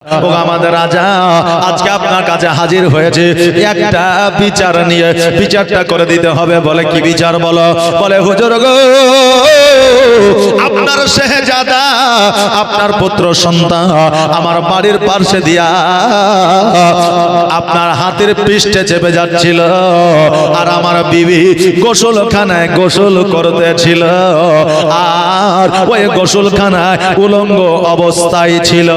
ও আমাদের রাজা আজকে আপনার কাছে হাজির হয়েছে একটা বিচার নিয়ে, বিচারটা করে দিতে হবে। বলে কি বিচার বলো? বলে হুজুর গো, আপনার শেহজাদা, আপনার পুত্র সন্তান আমার বাড়ির পাশে দিয়া আপনার হাতের পৃষ্ঠে চেপে যাচ্ছিল, আর আমার বিবি গোসলখানায় গোসল করতেছিল, আর ওই গোসলখানায় উলঙ্গ অবস্থায় ছিল।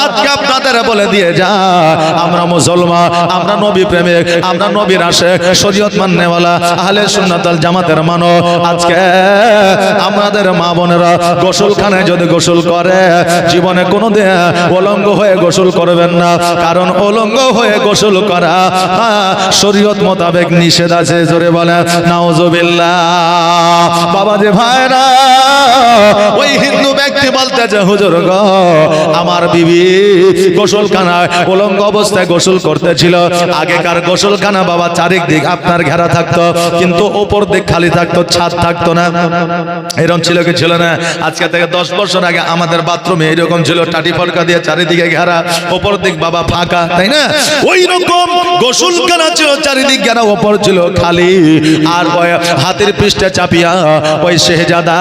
আজকে আপনাদের বলে দিয়ে যা, আমরা মুসলমান, আমরা নবী প্রেমিক, আমরা নবীর আশিক, শরীয়ত মাননেওয়ালা, আহলে সুন্নাত ওয়াল জামাতের মানো। আজকে আমাদের মা বোনেরা গোসলখানায় যদি গোসল করে, জীবনে কোনোদিন উলঙ্গ হয়ে গোসল করবেন না, কারণ উলঙ্গ হয়ে গোসল করা শরীয়ত মোতাবেক নিষেধ আছে। জোরে বলে নাউজুবিল্লাহ। বাবা যে ভাইরা, ওই হিন্দু ব্যক্তি বলতেছে হুজুর গো, আমার বিবি গোসলখানায় উলঙ্গ অবস্থায় গোসল করতেছিল। আগেকার গোসলখানা বাবা চারিদিক আপনার ঘেরা থাকতো, কিন্তু উপর দিক খালি থাকতো, ছাদ থাকতো না। এরকম ছিল কি ছিল না? আজকে থেকে 10 বছর আগে আমাদের বাথরুমে এরকম ছিল, টাটি ফলকা দিয়ে চারিদিকে ঘেরা, উপর দিক বাবা ফাঁকা, তাই না? ওই রকম গোসলখানা ছিল, চারিদিক ঘেরা, উপর ছিল খালি। আর ওই হাতের পৃষ্ঠে চাপিয়া ওই শেহজাদা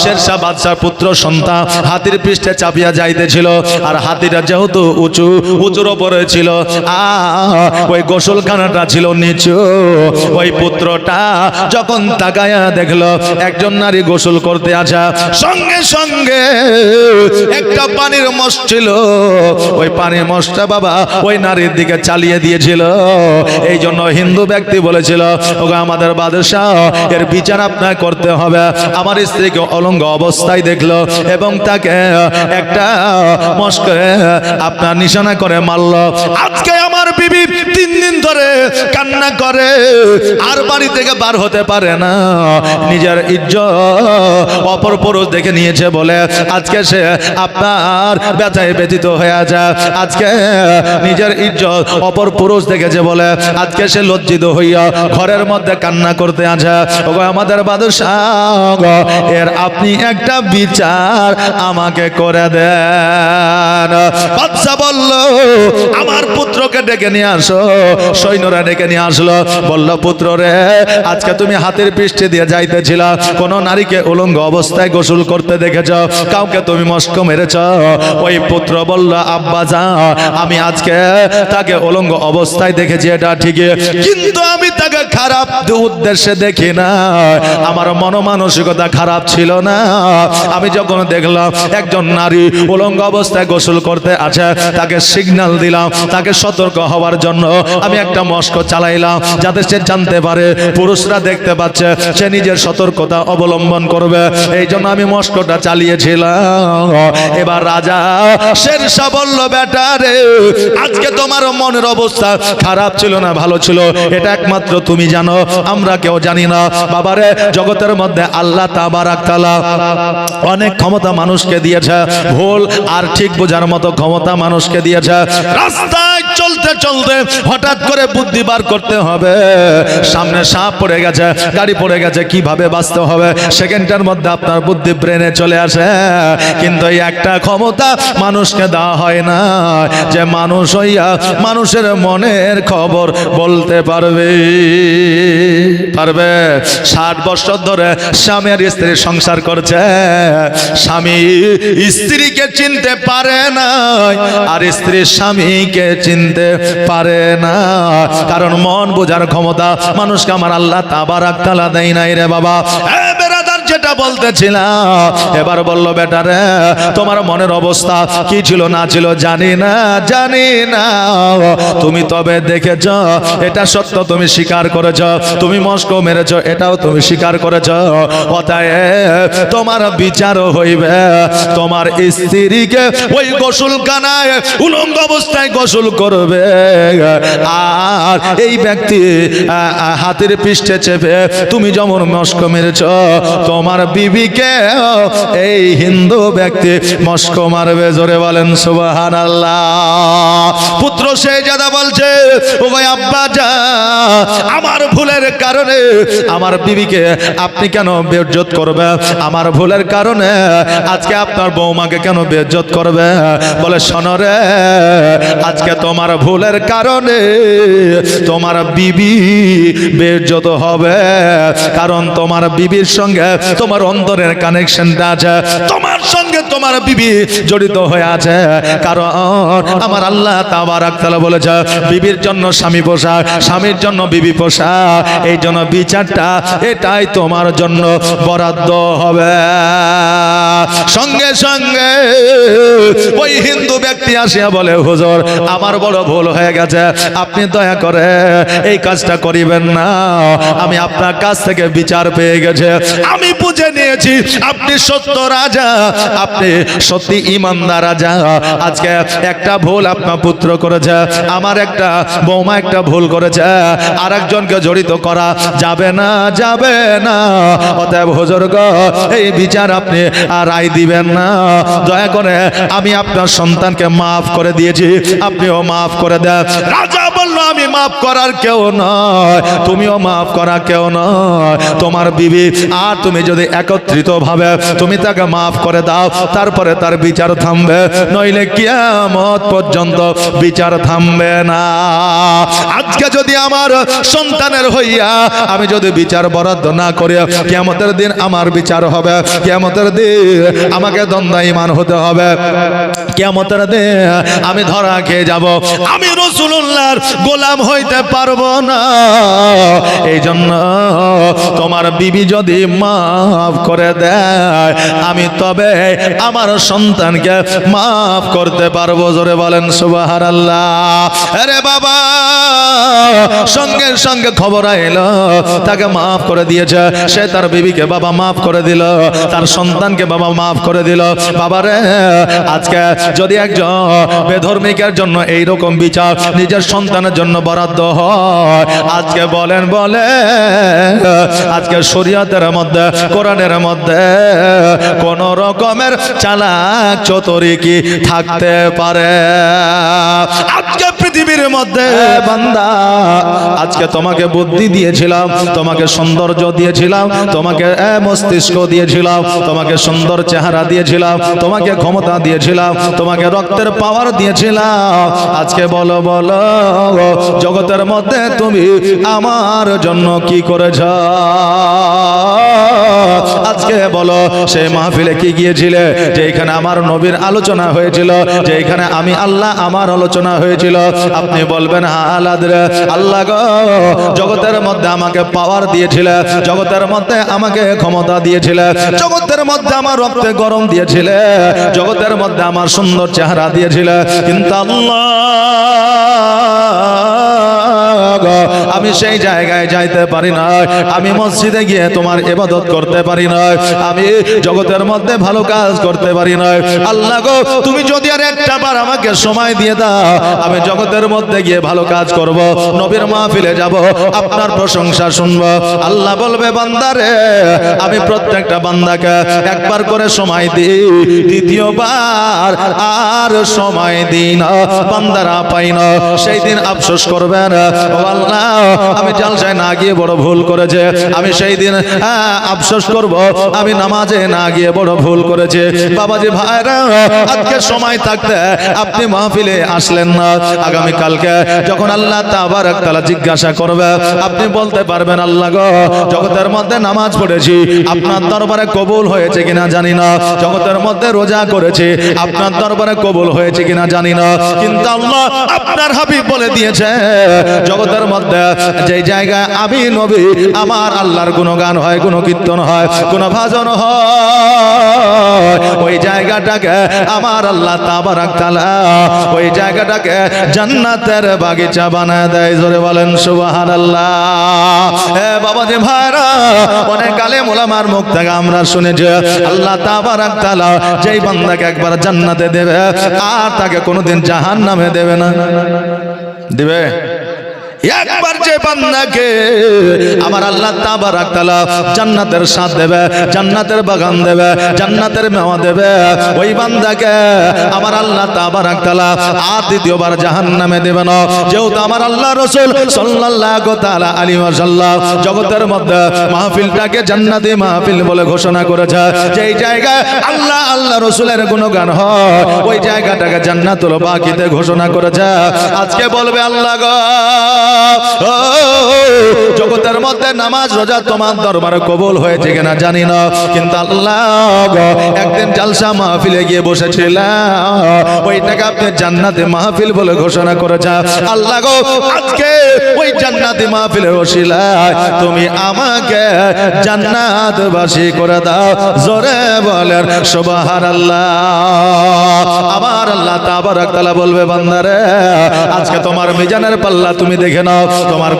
শেরশাহ বাদশার পুত্র সন্তান হাতির পৃষ্ঠে চাপিয়া যাইতেছিল। আর হাতিটা যেহেতু উঁচুর উপরে ছিল, ওই গোসলখানাটা ছিল নিচু। ওই পুত্রটা যখন তাকায়া দেখলো একজন নারী গোসল করতে আসা, সঙ্গে সঙ্গে একটা পানির মশ ছিল, ওই পানির মশটা বাবা ওই নারীর দিকে চালিয়ে দিয়েছিল। এই জন্য হিন্দু ব্যক্তি বলেছিল, ওগো আমাদের বাদশাহ, এর বিচার আপনার করতে হবে। আমার স্ত্রীকে অলঙ্গ অবস্থায় দেখলো এবং তাকে একটা মশকে আপনার নিশানা করে মারল। আজকে আমার বিবি 3 দিন ধরে কান্না করে, আর বাড়ি থেকে বার হতে পারে না। নিজের ইজ্জত অপর পুরুষ দেখে নিয়েছে বলে আজকে সে আপনার ব্যথায় ব্যথিত হয়ে যায়। আজকে নিজের ইজ্জত অপর পুরুষ দেখেছে বলে আজকে সে লজ্জিত হইয়া ঘরের মধ্যে কান্না করতে আছে। ওগো আমাদের বাদশাহ, এর আপনি একটা বিচার আমাকে করে দেন। বাদশা বলল, আমার পুত্রকে ডেকে নিয়ে আসো। সৈন্যরা ডেকে নিয়ে আসলো, বলল পুত্র রে, আজকে তুমি হাতের পৃষ্ঠে দিয়ে যাইতেছিল, কোন নারীকে উলঙ্গ অবস্থায় গোসল করতে দেখেছ, কাউকে তুমি মস্ক মেরেছ? ওই পুত্র বলল, আব্বা যা, আমি আজকে তাকে উলঙ্গ অবস্থায় দেখেছি, এটা ঠিকই, কিন্তু আমি তাকে খারাপ উদ্দেশ্যে দেখি না, আমার মনোমানসিকতা খারাপ ছিল না। আমি যখন দেখলাম একজন নারী উলঙ্গ অবস্থায় গোসল করতে আছে, তাকে সিগন্যাল দিলাম, তাকে সতর্ক হওয়ার জন্য আমি একটা মস্ক চালাইলাম, যাতে সে জানতে পারে, পুরুষরা দেখতে পাচ্ছে, সে নিজের সতর্কতা অবলম্বন করবে। এই জন্য আমি মস্কটা চালিয়েছিলাম। এবার রাজা শেরশাহ বলল, বেটা রে, আজকে তোমার মনের অবস্থা খারাপ ছিল না ভালো ছিল, এটা একমাত্র তুমি জানো, আমরা কেউ জানি না। বাবারে, জগতের মধ্যে আল্লাহ তাবারাক তাআলা অনেক ক্ষমতা মানুষকে দিয়েছে, ভুল আর ঠিক বোঝার মতো ক্ষমতা মানুষকে দিয়েছে। রাস্তায় চলতে চলতে হঠাৎ করে বুদ্ধি বার করতে হবে, সামনে সাপ পড়ে গেছে, গাড়ি পড়ে গেছে, কিভাবে বাঁচতে হবে, সেকেন্ডের মধ্যে আপনার বুদ্ধি ব্রেনে চলে আসে। কিন্তু এই একটা ক্ষমতা মানুষকে দেওয়া হয় না, যে মানুষ হইয়া মানুষের মনের খবর বলতে পারবে। 60 বছর ধরে স্বামী আর স্ত্রী সংসার করছে, স্বামী স্ত্রীকে চিনতে পারে না, আর স্ত্রী স্বামীকে চিনতে পারে না, কারণ মন বোঝার ক্ষমতা মানুষকে আমার আল্লাহ তাবারাক তাআলা দেয় নাই রে বাবা। যেটা বলতেছিলাম, এবার বলল, বেটা রে, তোমার মনের অবস্থা কি ছিল না ছিল জানি না, জানি না, তুমি তবে দেখেছ, এটা সত্য, তুমি স্বীকার করেছ, তুমি মস্ক মেরেছ, এটাও তুমি স্বীকার করেছ। অতএব তোমার বিচারও হইবে, তোমার স্ত্রীকে ওই গোসলখানায় উলঙ্গ অবস্থায় গোসল করবে, আর এই ব্যক্তি হাতের পৃষ্ঠে চেপে তুমি যেমন মস্ক মেরেছ, তোমার তোমার বিবিকে এই হিন্দু ব্যক্তি মস্ক মারবে। জোরে বলেন সুবহানাল্লাহ। পুত্র শেহজাদা বলছে, ও ভাই আব্বা জান, আমার ভুলের কারণে আমার বিবিকে আপনি কেন বেইজ্জত করবে? আমার ভুলের কারণে আজকে আপনার বৌমাকে কেন বেইজ্জত করবে? বলে শোনো রে, আজকে তোমার ভুলের কারণে তোমার বিবি বেইজ্জত হবে, কারণ তোমার বিবির সঙ্গে তোমার অন্তরের কানেকশনটা আছে, তোমার সঙ্গে তোমার বিবি জড়িত হয়ে আছে। কারণ আমার আল্লাহ তাবারাক তাআলা বলেছে, বিবির জন্য স্বামী পোষা, স্বামীর জন্য বিবি পোষা, এই জন্য বিচারটা এটাই তোমার জন্য বরাদ্দ হবে। সঙ্গে সঙ্গে ওই হিন্দু ব্যক্তি আসিয়া বলে, হুজুর আমার বড় ভুল হয়ে গেছে, আপনি দয়া করে এই কাজটা করিবেন না, আমি আপনার কাছ থেকে বিচার পেয়ে গেছে, আমি বুঝে নিয়েছি আপনি সত্য রাজা, আপনি সত্যি ইমানদার রাজা। আজকে একটা ভুল আপনার পুত্র করেছে, আমার একটা বৌমা একটা ভুল করেছে, আরেকজনকে জড়িত করা যাবে না, যাবে না। অতএব হুজুর গো, এই বিচার আপনি রায় দিবেন না, দয়া করে আমি আপনার সন্তানকে মাফ করে দিয়েছি, আপনিও মাফ করে দেন। রাজা বলল, আমি মাফ করার কেউ নয়, তুমিও মাফ করা কেউ নয়, তোমার বিবি আর তুমি যদি একত্রিত ভাবে তুমি তাকে মাফ করে দাও, তারপরে তার বিচার থামবে, নইলে কিয়ামত পর্যন্ত বিচার থামবে না। আজকে যদি আমার সন্তানের হইয়া আমি যদি বিচার বরাদ্দ না করি, কিয়ামতের দিন আমার বিচার হবে, কিয়ামতের দিন আমাকে দণ্ডায়মান হতে হবে, কিয়ামতের দিন আমি ধরা খেয়ে যাব, আমি রাসূলুল্লাহর গোলাম হইতে পারবো না। এই জন্য তোমার বিবি যদি মাফ করে দেয়, আমি তবে আমার সন্তানকে মাফ করতে পারবো। জোরে বলেন সুবহানাল্লাহ। আরে বাবা, সঙ্গে সঙ্গে খবর এলো তাকে মাফ করে দিয়েছে, সে তার বিবিকে বাবা মাফ করে দিল, তার সন্তানকে বাবা মাফ করে দিল। বাবারে, আজকে যদি একজন বেধর্মিকের জন্য এইরকম বিচার নিজের সন্তানের জন্য বরাদ্দ হয়, আজকে বলেন আজকে শরীয়তের মধ্যে, কোরআনের মধ্যে কোন রকমের চালাক চতুরি কি থাকতে পারে? আজকে পৃথিবীর মধ্যে বান্দা, আজকে তোমাকে বুদ্ধি দিয়েছিলাম, তোমাকে সৌন্দর্য দিয়েছিলাম, তোমাকে মস্তিষ্ক দিয়েছিলাম, তোমাকে সুন্দর চেহারা দিয়েছিলাম, তোমাকে ক্ষমতা দিয়েছিলাম, তোমাকে রক্তের পাওয়ার দিয়েছিলাম। আজকে বলো বলো, জগতের মধ্যে তুমি আমার জন্য কি করেছ? আজকে বলো, সেই মাহফিলে কি গিয়েছিলে যেখানে আমার নবীর আলোচনা হয়েছিল, যেখানে আমি আল্লাহ আমার আলোচনা হয়েছিল? আপনি বলবেন, আল্লাহ গো, জগতের মধ্যে আমাকে পাওয়ার দিয়েছিলে, জগতের মধ্যে আমাকে ক্ষমতা দিয়েছিলে, জগতের মধ্যে আমার রক্তে গরম দিয়েছিলে, জগতের মধ্যে আমার সুন্দর চেহারা দিয়েছিলে, কিন্তু আল্লাহ আমি সেই জায়গায় যাইতে পারি না, আমি মসজিদে গিয়ে তোমার ইবাদত করতে পারি না, আমি জগতের মধ্যে ভালো কাজ করতে পারি না। আল্লাহ গো, তুমি যদি আর একটা বার আমাকে সময় দিয়ে দাও, আমি জগতের মধ্যে গিয়ে ভালো কাজ করব, নবীর মাহফিলে যাব, আপনার প্রশংসা শুনব। আল্লাহ বলবে, বান্দারে, আমি প্রত্যেকটা বান্দাকে একবার করে সময় দিই, দ্বিতীয়বার আর সময় দিই না, বান্দারা পাই না। সেই দিন আফসোস করবেন, ও আল্লাহ, আমি জালসায় না গিয়ে বড় ভুল করেছে, আমি সেই দিন আফসোস করব, আমি নামাজে না গিয়ে বড় ভুল করেছে। বাবাজি ভাইরা, আজকে সময় থাকতে আপনি মাহফিলে আসলেন না, আগামী কালকে যখন আল্লাহ তাবারক তাআলা জিজ্ঞাসা করবে, আপনি বলতে পারবেন, আল্লাহ গো, জগতের মধ্যে নামাজ পড়েছি, আপনার দরবারে কবুল হয়েছে কিনা জানি না, জগতের মধ্যে রোজা করেছি, আপনার দরবারে কবুল হয়েছে কিনা জানি না, কিন্তু আল্লাহ আপনার হাবিব বলে দিয়েছে, জগতের মধ্যে যে জায়গায় আমি নবী আমার আল্লাহর গুণগান হয়, গুণকীর্তন হয়, গুণভাজন হয়, ওই জায়গাটাকে আমার আল্লাহ তাবারক তাআলা ওই জায়গাটাকে জান্নাতের বাগিচা বানায় দেয়। জোরে বলেন সুবহানাল্লাহ। এ বাবাজি ভাইরা, অনেক আলেম ওলামার মুখ থেকে আমরা শুনেছি, আল্লাহ তাবারক তাআলা যেই বান্দাকে একবার জান্নাতে দেবে আর তাকে কোনোদিন জাহান্নামে দেবে না। দিবে? একবার যে বান্দাকে আমার আল্লাহ তাবারাক তাআলা জান্নাতের স্বাদ দেবে, জান্নাতের বাগান দেবে, জান্নাতের মেওয়া দেবে, ওই বান্দাকে আমার আল্লাহ তাবারাক তাআলা আর দ্বিতীয়বার জাহান্নামে দেবে না। যেহেতু আমার আল্লাহ রাসূল সাল্লাল্লাহু তাআলা আলাইহি ওয়াসাল্লাম জগতের মধ্যে মাহফিলটাকে জান্নাতি মাহফিল বলে ঘোষণা করেছে, যেই জায়গায় আল্লাহ আল্লাহ রাসূলের গুণগান হয় ওই জায়গাটাকে জান্নাতুল বাকিতে ঘোষণা করেছে। আজকে বলবে আল্লাহ গো, জগতের মধ্যে নামাজ রোজা তোমার দরবারে কবুল হয়েছে কিনা জানি না, কিন্তু আল্লাহ গো একদিন জালসা মাহফিলে গিয়ে বসেছিলাম, ওইটাকে আপনি জান্নাতি মাহফিল বলে ঘোষণা করেছে। আল্লাহ গো আজকে ওই জান্নাতি মাহফিলের ওসিলায় তুমি আমাকে জান্নাতবাসী করে দাও, জোরে বলেন সুবহানাল্লাহ। আমার আল্লাহ তাবারাক তাআলা বলবে বান্দারে আজকে তোমার মিজানের পাল্লা তুমি দেখে নাও, তোমার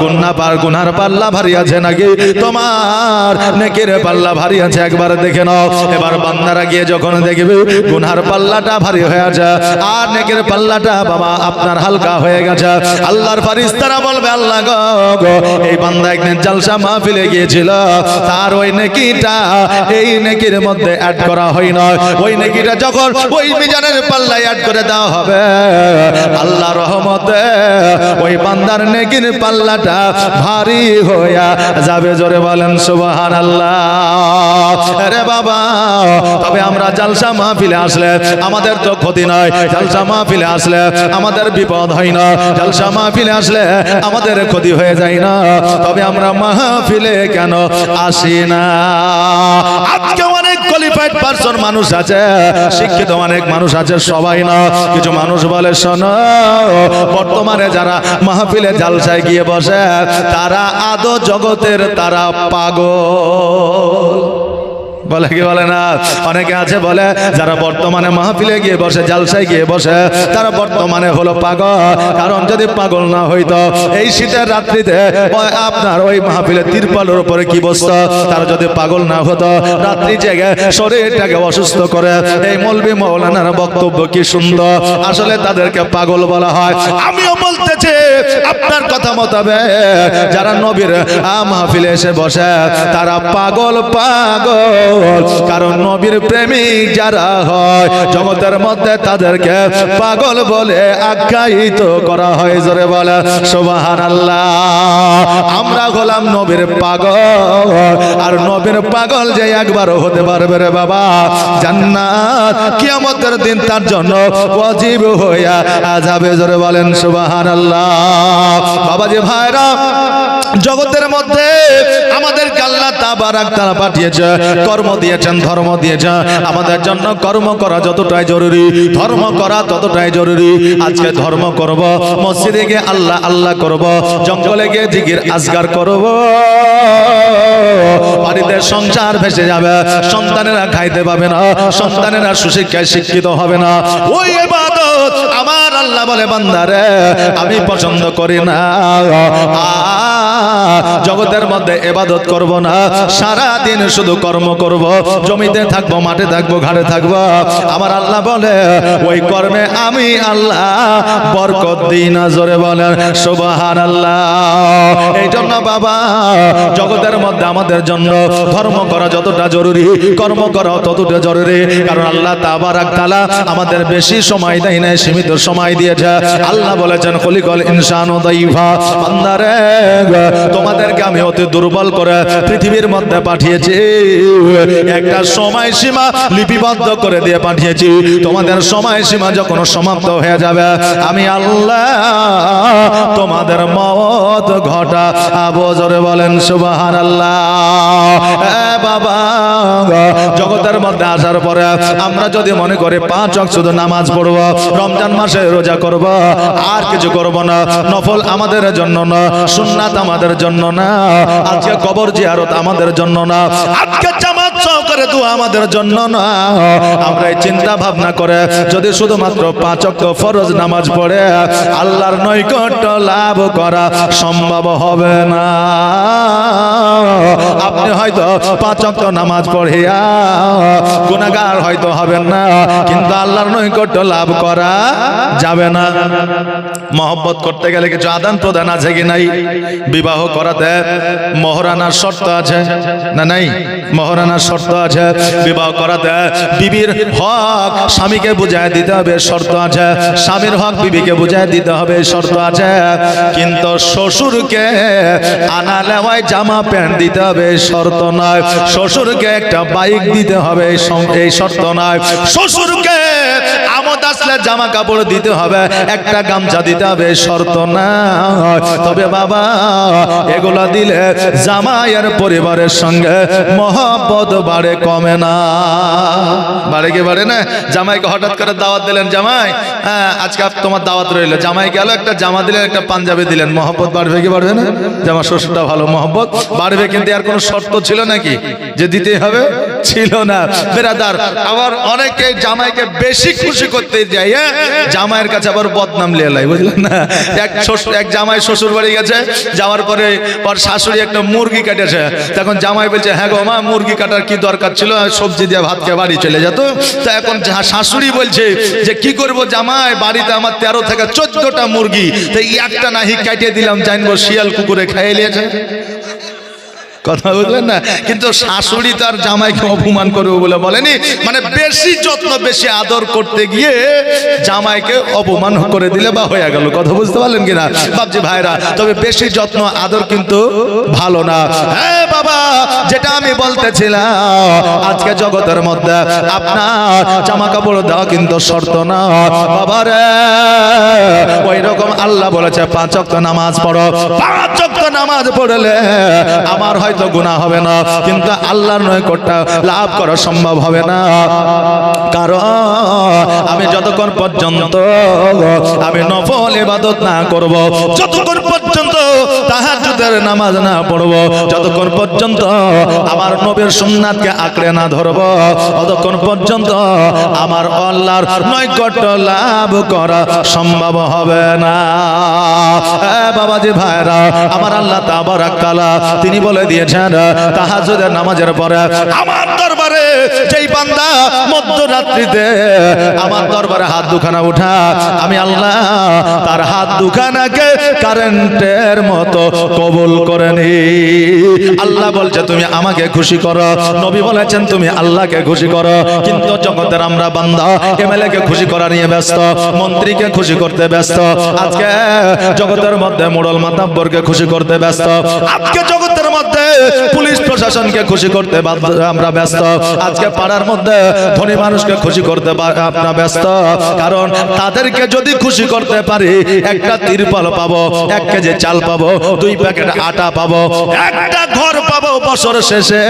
গুনার পাল্লা ভারী আছে নাকি তোমার নেকির পাল্লা ভারী আছে একবার দেখে নাও। এবার বান্দারা গিয়ে যখন দেখবে গুনার পাল্লাটা ভারী হয়ে আছে আর নেকির পাল্লাটা বাবা আপনার হালকা হয়ে গেছে, আল্লাহর ফেরেশতারা বলবে আল্লাহ গো এই বান্দা একদিন জালসা মাহফিলে গিয়েছিল, তার ওই নেকিটা এই নেকির মধ্যে অ্যাড করা হয় না, ওই নেকিটা যখন ওই মিজানের পাল্লায় অ্যাড করে দেওয়া হবে আল্লাহর রহমতে ওই বান্দার নেকির পাল্লাটা ভারী হইয়া যাবে, জোরে বলেন সুবহানাল্লাহ। আরে বাবা তবে আমরা জালসা মাহফিলে আসলে আমাদের তো ক্ষতি নয়, জালসা মাহফিলে আসলে আমাদের বিপদ হয় না, জালসা মাহফিলে আসলে আমাদের ক্ষতি হয়ে যায় না, তবে আমরা মাহফিলে কেন আসি না? আজকে অনেক কোয়ালিফাইড পারসন মানুষ আছে, শিক্ষিত অনেক মানুষ আছে, সবাই না, কিছু মানুষ বলে শোনো বর্তমানে যারা মাহফিলে জালসায় গিয়ে বসে তারা আদো জগতের তারা পাগল, বলে কি বলে না? অনেকে আছে বলে যারা বর্তমানে মাহফিলে গিয়ে বসে জালসায় গিয়ে বসে তারা বর্তমানে হলো পাগল, কারণ যদি পাগল না হইতো এই শীতের রাত্রিতে আপনার ওই মাহফিলে তিরপালের উপরে কি বসতো, তারা যদি পাগল না হতো রাত্রি জেগে শরীরটাকে অসুস্থ করে। এই মৌলভী মাওলানার বক্তব্য কি সুন্দর, আসলে তাদেরকে পাগল বলা হয়। আমিও বলতেছি আপনার কথা মোতাবেক যারা নবীর মাহফিলে এসে বসে তারা পাগল পাগল, কারণ নবীর প্রেমিক যারা হয় জগতের মধ্যে তাদেরকে পাগল বলে আখ্যায়িত করা হয়, জোরে বলে সুবহানাল্লাহ। আমরা হলাম নবীর পাগল, আর নবীর পাগল যে একবারও হতে পারবে রে বাবা জান্নাত কিয়ামতের দিন তার জন্য ওয়াজিব হইয়া যাবে, জোরে বলেন সুবহানাল্লাহ। বাবাজি ভাইরা জগতের মধ্যে আমাদেরকে আল্লাহ তাবারাক তাআলা পাঠিয়েছে, কর্ম দিয়েছেন, ধর্ম দিয়েছেন, আমাদের জন্য কর্ম করা যতটাই জরুরি ধর্ম করা ততটাই জরুরি। আজকে ধর্ম করব, মসজিদে গিয়ে আল্লাহ আল্লাহ করব, জঙ্গলে গিয়ে জিকির আজগার করব, বাড়িতে সংসার ভেসে যাবে, সন্তানেরা খাইতে পাবে না, সন্তানেরা সুশিক্ষায় শিক্ষিত হবে না, ওই ইবাদত আমার আল্লাহ বলে বান্দারে আমি পছন্দ করি না। জগতের মধ্যে ইবাদত করব না, সারা দিন শুধু কর্ম করব, জমিতে থাকবো, মাঠে থাকবো, ঘাটে থাকবো, আমার আল্লাহ বলে ওই কর্মে আমি আল্লাহ বরকত দিই না, জোরে বলেন সুবহানাল্লাহ। এই জন্য বাবা জগতের মধ্যে আমাদের জন্য ধর্ম করা যতটা জরুরি কর্ম করা ততটা জরুরি, কারণ আল্লাহ তাবারাক তাআলা আমাদের বেশি সময় দেয় না, সীমিত সময় দিয়েছে। আল্লাহ বলেছেন খলিকাল ইনসানু দাইফা, বান্দারে তোমাদেরকে আমি অতি দুর্বল করে পৃথিবীর মধ্যে পাঠিয়েছি, একটা সময়সীমা লিপিবদ্ধ করে দিয়ে পাঠিয়েছি, তোমাদের সময়সীমা যখন সমাপ্ত হয়ে যাবে আমি আল্লাহ তোমাদের মওত ঘটাবো, জোরে বলেন সুবহানাল্লাহ। বাবা জগতের মধ্যে আসার পরে আমরা যদি মনে করি 5 ওয়াক্ত শুধু নামাজ পড়ব, রমজান মাসে রোজা করব, আর কিছু করব না, নফল আমাদের জন্য না, সুন্নাত আমাদের জন্য না, আজকে কবর জিয়ারত আমাদের জন্য না, আজকে জামাত সহকারে দোয়া আমাদের জন্য না। আমরা এই চিন্তা ভাবনা করে যদি শুধুমাত্র 5 ওয়াক্ত ফরজ নামাজ পড়ে আল্লাহর নৈকট্য লাভ করা সম্ভব হবে না। আপনি হয়তো 5 ওয়াক্ত নামাজ পড়িয়া গুনাহগার হয়তো হবেন না, কিন্তু আল্লাহর নৈকট্য লাভ করা যাবে না। মহব্বত করতে গেলে কিছু আদান প্রদান আছে কি নাই? বিবাহ করাতে মহরানার শর্ত আছে না নাই? মহরানার শর্ত আছে। বিবাহ করাতে বিবির হক স্বামীকে বুঝায় দিতে হবে, শর্ত আছে। স্বামীর হক বিবিকে বুঝায় দিতে হবে, শর্ত আছে। কিন্তু শ্বশুরকে আনা লেওয়ায় জামা প্যান্ট দিতে হবে, শর্ত নয়। শ্বশুরকে একটা বাইক দিতে হবে, এই শর্ত নয়। শ্বশুরকে আমোদ আসলে জামা কাপড় দিতে হবে, একটা গামছা দিতে হবে, শর্ত না। তবে বাবা এগুলা দিলে জামাইয়ের পরিবারের সঙ্গে মহব্বত বাড়ে, কমে না। বাড়ে কি বাড়ে না? জামাইকে হঠাৎ করে দাওয়াত দিলেন, জামাই আজকে তোমার দাওয়াত রইল, জামাই গেল, একটা জামা দিলেন, একটা পাঞ্জাবি দিলেন, মহব্বত বাড়বে কি বাড়বে না? জামা শ্বশুরটা ভালো, মহব্বত বাড়বে। কিন্তু আর কোনো শর্ত ছিল নাকি যে দিতেই হবে? ছিল না বেরাদার। আবার অনেকে জামাইকে বেশি খুশি করতে যায়, জামাইয়ের কাছে আবার বদনাম লিয়ে লাই, বুঝলেন না? এক জামাই শ্বশুর বাড়ি গেছে, যাওয়ার পরে ওর শাশুড়ি একটা মুরগি কেটেছে। তখন জামাই বলছে, হ্যাঁ গো মা, মুরগি কাটার কি দরকার ছিল, সবজি দিয়ে ভাত খেয়ে বাড়ি চলে যেত। তো এখন শাশুড়ি বলছে যে কি করব জামাই, বাড়িতে আমার 13 থেকে 14টা মুরগি, তো একটা নাহি কাটিয়ে দিলাম, জানবো শিয়াল কুকুরে খাইয়ে নিয়েছে। কথা বুঝলেন না? কিন্তু শাশুড়ি তার জামাইকে অপমান করবে বলে বলেনি, মানে বেশি যত্ন বেশি আদর করতে গিয়ে জামাইকে অপমান করে দিলে বা হয়ে গেল। কথা বুঝতে পারলেন কিনা বাপজি ভাইরা? তবে বেশি যত্ন আদর কিন্তু ভালো না। হ্যাঁ বাবা, যেটা আমি বলতেছিলাম, আজকে জগতের মধ্যে আপনার জামা কাপড় দেওয়া কিন্তু শর্ত না বাবা রে। ওই রকম আল্লাহ বলেছে 5 ওয়াক্ত নামাজ পড়ো। 5 ওয়াক্ত নামাজ পড়লে আমার হয়তো গুনাহ হবে না, কিন্তু আল্লাহর নৈকট্য লাভ করা সম্ভব হবে না। কারণ আমি যতক্ষণ পর্যন্ত আমি নফল ইবাদত না করব, যতক্ষণ পর্যন্ত তাহাজ্জুদের নামাজ না পড়ব, যতক্ষণ পর্যন্ত আমার নবীর সুন্নাতকে আঁকড়ে না ধরব, ততক্ষণ পর্যন্ত আমার আল্লাহর নৈকট্য লাভ করা সম্ভব হবে না। বাবাজি ভাইরা, আমার আল্লাহ তাবারাক তাআলা তিনি বলে দিয়েছেন, তাহাজ্জুদের নামাজের পরে আমার দরবারে যেই বান্দা মধ্যরাত্রিতে আমার দরবারে হাত দুখানা উঠা, আমি আল্লাহ তার হাত দুখানাকে কারেন্টের মতো কবুল করে নি। আল্লাহ বলছে তুমি আমাকে খুশি করো, নবী বলেছেন তুমি আল্লাহকে খুশি করো। কিন্তু জগতের আমরা বান্দা এমএলএ কে খুশি করা নিয়ে ব্যস্ত, মন্ত্রীকে খুশি করতে ব্যস্ত, আজকে জগতের মধ্যে মোড়ল মাতাব্বরকে খুশি করতে ব্যস্ত, আজকে জগতের মধ্যে পুলিশ প্রশাসনকে খুশি করতে আমরা ব্যস্ত, আজকে পাড়ার মধ্যে ধনী মানুষকে খুশি করতে আমরা ব্যস্ত। কারণ তাদেরকে যদি খুশি করতে পারি, একটা তিরপল পাবো, 1 কেজি চাল পাবো, 2 প্যাকেট আটা পাবো, একটা ঘর পাবো বছর শেষে।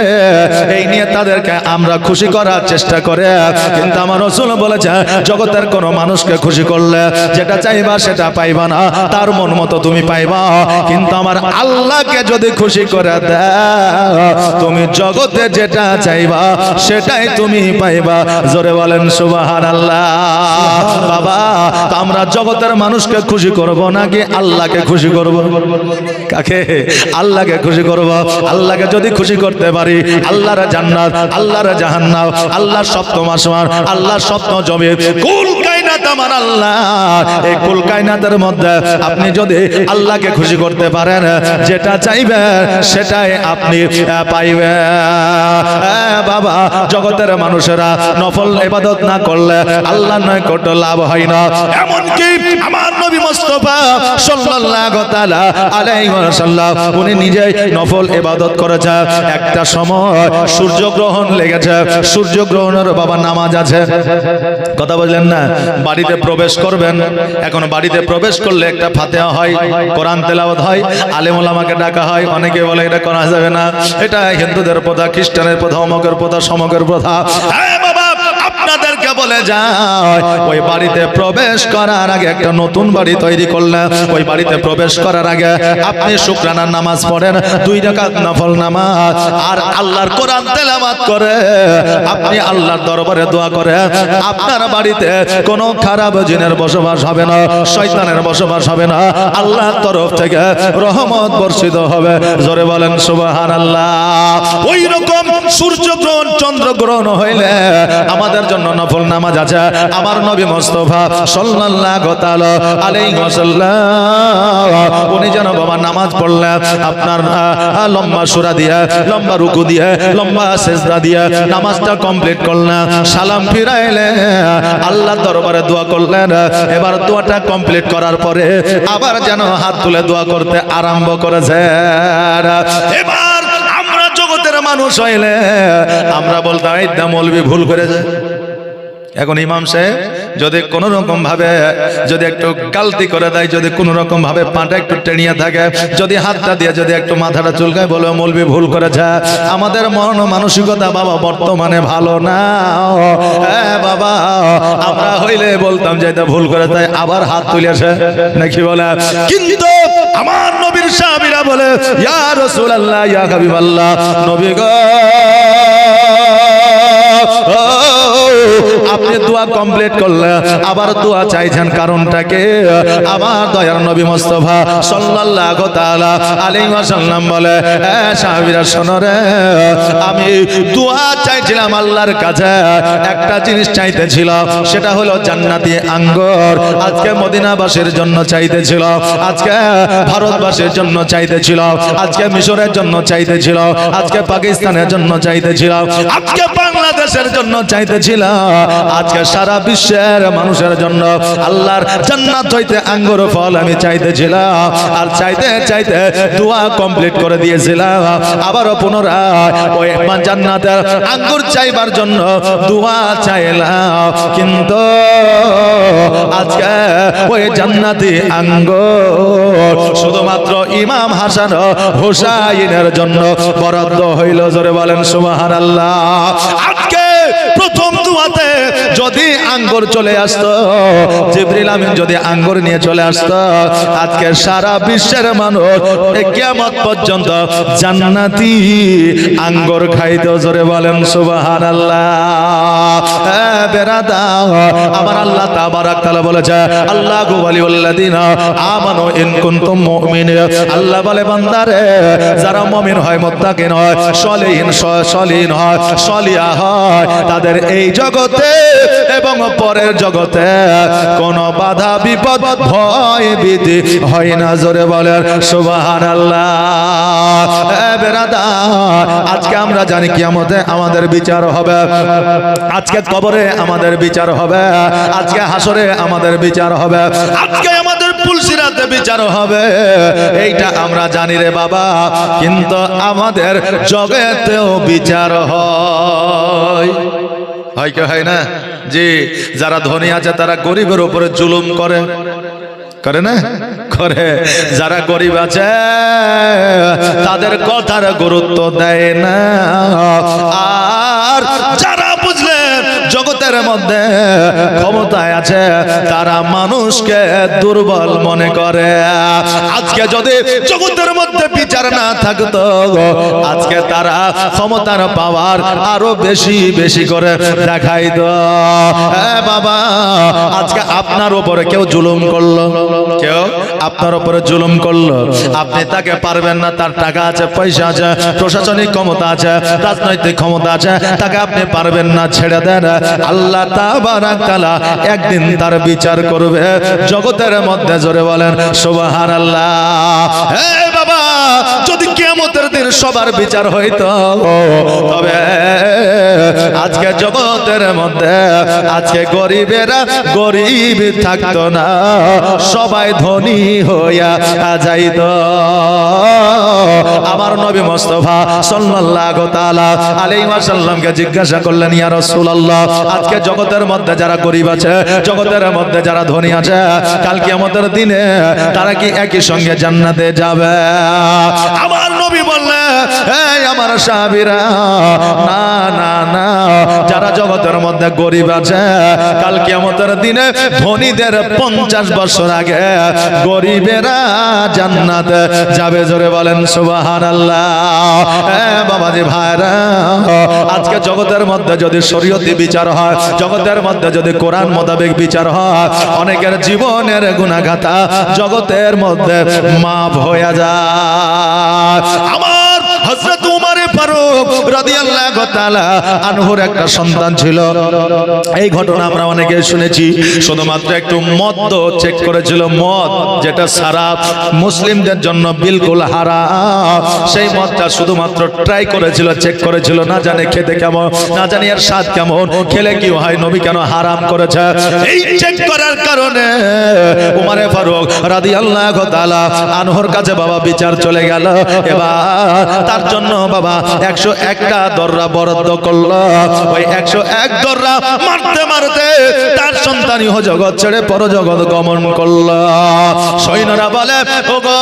এই নিয়ে তাদেরকে আমরা খুশি করার চেষ্টা করে। কিন্তু আমার রাসূল বলেছে, জগতের কোন মানুষকে খুশি করলে যেটা চাইবা সেটা পাইবা না, তার মন মতো তুমি পাইবা। কিন্তু আমার আল্লাহকে যদি খুশি করে দাও, তুমি জগতে যেটা চাইবা সেটাই তুমি পাইবা। জোরে বলেন সুবহানাল্লাহ। বাবা, আমরা জগতের মানুষকে খুশি করব নাকি আল্লাহকে খুশি করব? কাকে? আল্লাহকে খুশি করব। আল্লাহকে যদি খুশি করতে পারি, আল্লাহর জান্নাত, আল্লাহর জাহান্নাম, আল্লাহর সপ্তম আসমান, আল্লাহর সপ্তম জমিন, কুল কায়নাত আমার আল্লাহ। এই কুল কায়নাতের মধ্যে আপনি যদি আল্লাহকে খুশি করতে পারেন, যেটা চাইবেন সেটাই আপনি পাইবেন। বাবা, জগতের মানুষেরা নফল ইবাদত না করলে আল্লাহর নৈকট্য লাভ হয় না। এমনকি আমার নবী মুস্তাফা সাল্লাল্লাহু তাআলা আলাইহি ওয়াসাল্লাম উনি নিজেই নফল ইবাদত করেছে। একটা সময় সূর্যগ্রহণ লেগেছে, সূর্যগ্রহণের বাবা নামাজ আছে। কথা বললেন না? বাড়িতে প্রবেশ করবেন, এখন বাড়িতে প্রবেশ করলে একটা ফাতিহা হয়, কোরআন তেলাওয়াত হয়, আলেম ওলামাকে ডাকা হয়। অনেকে বলে এটা করা যাবে না, এটা হিন্দুদের প্রথা, খ্রিস্টানের প্রথা, অমকের প্রথা, সমকের প্রথা। হ্যাঁ বাবা, আপনাদেরকে বলে চলে যায় ওই বাড়িতে প্রবেশ করার আগে একটা নতুন বাড়ি তৈরি করলেন ওই বাড়িতে প্রবেশ করার আগে আপনি শুকরানার নামাজ পড়েন 2 রাকাত নফল নামাজ আর আল্লাহর কোরআন তেলাওয়াত করে আপনি আল্লাহর দরবারে দোয়া করে আপনার বাড়িতে কোনো খারাপ জিনের বসবাস হবে না শয়তানের বসবাস হবে না আল্লাহর তরফ থেকে রহমত বর্ষিত হবে জোরে বলেন সুবহানাল্লাহ ওই রকম সূর্যগ্রহণ চন্দ্রগ্রহণ হইলে আমাদের জন্য নফল নামাজ আছে আমার নবী মুস্তাফা সাল্লাল্লাহু তাআলা আলাইহি ওয়াসাল্লাম উনি যেন বাবা নামাজ পড়লেন আপনার লম্বা সূরা দিয়ে লম্বা রুকু দিয়ে লম্বা সিজদা দিয়ে নামাজটা কমপ্লিট করলেন সালাম ফিরাইলেন আল্লাহর দরবারে দোয়া করলেন এবার দোয়াটা কমপ্লিট করার পরে আবার যেন হাত তুলে দোয়া করতে আরম্ভ করেছে এবার আমরা জগতের মানুষ হইলে আমরা বলতাম এই মৌলবি ভুল করেছে এখন ইমাম সাহেব যদি কোন রকম ভাবে যদি একটু গালতি করে দেয় যদি কোন রকম ভাবে পাটা একটু টেনিয়ে থাকে যদি হাতটা দিয়ে যদি একটু মাথাটা চুলকায় বলে মৌলবি ভুল করেছে আমাদের মন মানসিকতা বাবা বর্তমানে ভালো না বাবা আমরা হইলে বলতাম যে এটা ভুল করে তাই আবার হাত তুলেছে নাকি বলে কিন্তু আমার নবীর সাহাবীরা বলে ইয়া রাসূলুল্লাহ ইয়া হাবিবাল্লাহ নবী গো আপনি দোয়া কমপ্লিট করলেন আবার দোয়া চাইছেন কারণটাকে আমার দয়ার নবী মুস্তাফা সাল্লাল্লাহু তাআলা আলাইহি ওয়াসাল্লাম বলে সাহাবীরা শোনো রে আমি দোয়া চাইছিলাম আল্লাহর কাছে একটা জিনিস চাইতেছিল সেটা হলো জান্নাতি আঙ্গুর আজকে মদিনাবাসীর জন্য চাইতেছিল আজকে ভারতবাসীর জন্য চাইতেছিল আজকে মিশরের জন্য চাইতেছিল আজকে পাকিস্তানের জন্য চাইতেছিল আজকে বাংলাদেশের জন্য চাইতেছিল আজকে সারা বিশ্বের মানুষের জন্য আল্লাহর জান্নাত হইতে আঙ্গুর ফল আমি চাইতেছিলাম আর চাইতে চাইতে দোয়া কমপ্লিট করে দিয়েছিলাম আবারও পুনরায় ওই জান্নাতের আঙ্গুর চাইবার জন্য দোয়া চাইলাম কিন্তু আজকে ওই জান্নাতি আঙ্গুর শুধুমাত্র ইমাম হাসান হুসাইনের জন্য বরাদ্দ হইল জোরে বলেন সুবহানাল্লাহ আজকে প্রথম দোয়াতে যদি আঙ্গুর চলে আসতো জিবরিল আমিন যদি আঙ্গুর নিয়ে চলে আসতো আজকে সারা বিশ্বের মানুষ কিয়ামত পর্যন্ত জান্নাতি আঙ্গুর খাইতো জোরে বলেন সুবহানাল্লাহ বেরাদার আমার আল্লাহ তাবারাক তাআলা বলেছে আল্লাহু ওয়ালিউল্লাযিনা আমানু ইন কুনতুম মুমিনিন আল্লাহ বলে বান্দারে যারা মুমিন হয় মুত্তাকিন হয় সলিহিন হয় সলিহা হয় তাদের এই জগতে এবং পরের জগতে কোনো বাধা বিপদ ভয় ভীতি হয় না জোরে বলেন সুবহানাল্লাহ বেরাদার আজকে আমরা জানি কিয়ামতে আমাদের বিচার হবে আজকে কবরে আমাদের বিচার হবে আজকে হাসরে আমাদের বিচার হবে আজকে আমাদের পুলসিরাতে বিচার হবে এইটা আমরা জানি রে বাবা কিন্তু আমাদের জগতেও বিচার হয় হয় কি হয় না জি যারা ধনী আছে তারা গরিবের উপরে জুলুম করে করে না করে যারা গরিব আছে তাদের কথার গুরুত্ব দেয় না আর যারা বুঝলেন জগতের মধ্যে ক্ষমতায় আছে তারা মানুষকে দুর্বল মনে করে আজকে যদি জগতের মধ্যে বিচার না থাকতো আজকে তারা ক্ষমতার পাওয়ার আরো বেশি বেশি করে দেখাইতো বাবা আজকে আপনার উপরে কেউ জুলুম করলো কেউ আপনার উপরে জুলুম করলো আপনি তাকে পারবেন না তার টাকা আছে পয়সা আছে প্রশাসনিক ক্ষমতা আছে রাজনৈতিক ক্ষমতা আছে তাকে আপনি পারবেন না ছেড়ে দেন আল্লাহ তাবারাক তাআলা একদিন তার বিচার করবে জগতের মধ্যে জোরে বলেন সুবহানাল্লাহ হে বাবা যদি কিয়ামতের দিন সবার বিচার হইতো তবে আজকে জগতের মধ্যে আজকে গরিবেরা গরিব থাকতো না সবাই ধনী হইয়া যাইতো আমার নবী মুস্তাফা সাল্লাল্লাহু তাআলা আলাইহি ওয়াসাল্লামকে জিজ্ঞাসা করলেন ইয়া রাসূলুল্লাহ আজকে জগতের মধ্যে যারা গরিব আছে জগতের মধ্যে যারা ধনী আছে কাল কিয়ামতের দিনে তারা কি একই সঙ্গে জান্নাতে যাবে আমার নবী বললেন, এই আমার সাহাবীরা, না না না, যারা জগতের মধ্যে গরিব আছে, কাল কিয়ামতের দিনে ধনীদের 50 বছর আগে গরিবেরা জান্নাতে যাবে। জোরে বলেন সুবহানাল্লাহ। বাবাজি ভাইরা, আজকে জগতের মধ্যে যদি শরীয়তি বিচার হয়, জগতের মধ্যে যদি কোরআন মোতাবেক বিচার হয়, অনেকের জীবনের গুনাহগাতা জগতের মধ্যে মাফ হয়ে যায়। আমার হযরত উমর ফারুক রাদিয়াল্লাহু তাআলা আনহুর একটা সন্তান ছিল। এই ঘটনা আমরা অনেকে শুনেছি। শুধুমাত্র একটু মদ চেক করেছিল, মদ যেটা সারা মুসলিমদের জন্য বিলকুল হারাম, সেই মদটা শুধুমাত্র ট্রাই করেছিল, চেক করেছিল, না জানে খেতে কেমন, না জানি এর স্বাদ কেমন, খেলে কি হয়, নবী কেন হারাম করেছে। এই চেক করার কারণে উমর ফারুক রাদিয়াল্লাহু তাআলা আনহুর কাছে বাবা বিচার চলে গেল। এবার তার জন্য বাবা 101টা দররা বরাদ্দ করলো। ওই 101 দররা মারতে মারতে তার সন্তান ইহ জগৎ ছেড়ে পরজগৎ গমন করলো। সৈন্যরা বলে, ওগো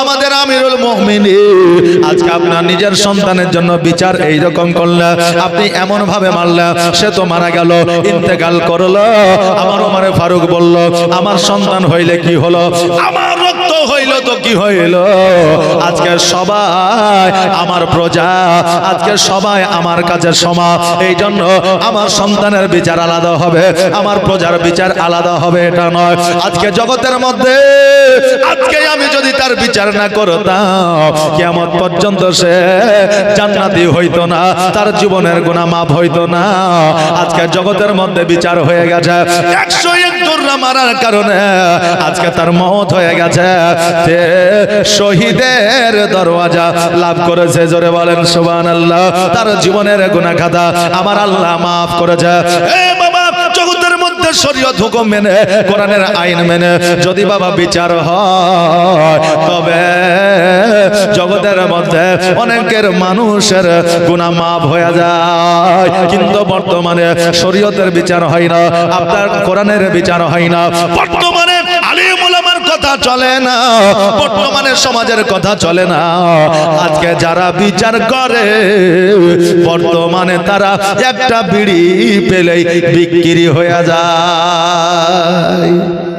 আমাদের আমিরুল মুমিনিন, আজকে আপনার নিজের সন্তানের জন্য বিচার এই রকম করলেন, আপনি এমন ভাবে মারলেন, সে তো মারা গেল, ইন্তেকাল করলো। আমার ওমর ফারুক বলল, আমার সন্তান হইলে কি হলো, আমার রক্ত হইল তো কি হইল, আজকে সবাই আমার প্রজা, আজকে সবাই আমার কাছে সমান। এই জন্য আমার সন্তানের বিচার আলাদা হবে, আমার প্রজার বিচার আলাদা হবে, এটা নয়। আজকে জগতের মধ্যে আজকে আমি যদি তার বিচার না করতাম, কিয়ামত পর্যন্ত সে জান্নাতি হইতো না, তার জীবনের গুনাহ মাফ হইতো না। আজকে জগতের মধ্যে বিচার হয়ে গেছে, 101 দররা মারার কারণে আজকে তার মওত হয়ে গেছে, সে শহীদের দরওয়াজা লাভ করেছে। জোরে বলেন সুবহানাল্লাহ। তার জীবনের গুনাহ খাতা আমার আল্লাহ মাফ করেছে। এ বাবা, জগতের মধ্যে শরীয়ত হুকুম মেনে, কোরআনের আইন মেনে যদি বাবা বিচার হয়, তবে জগতের মধ্যে অনেকের মানুষের গুনাহ মাফ হয়ে যায়। কিন্তু বর্তমানে শরীয়তের বিচার হয় না, আপনার কোরআনের বিচার হয় না, বর্তমানে আলিম উলামার কথা চলে না, বর্তমানে সমাজের কথা চলে না। আজকে যারা বিচার করে, বর্তমানে তারা একটা বিড়ি পেলেই বিক্রি হয়ে যায়।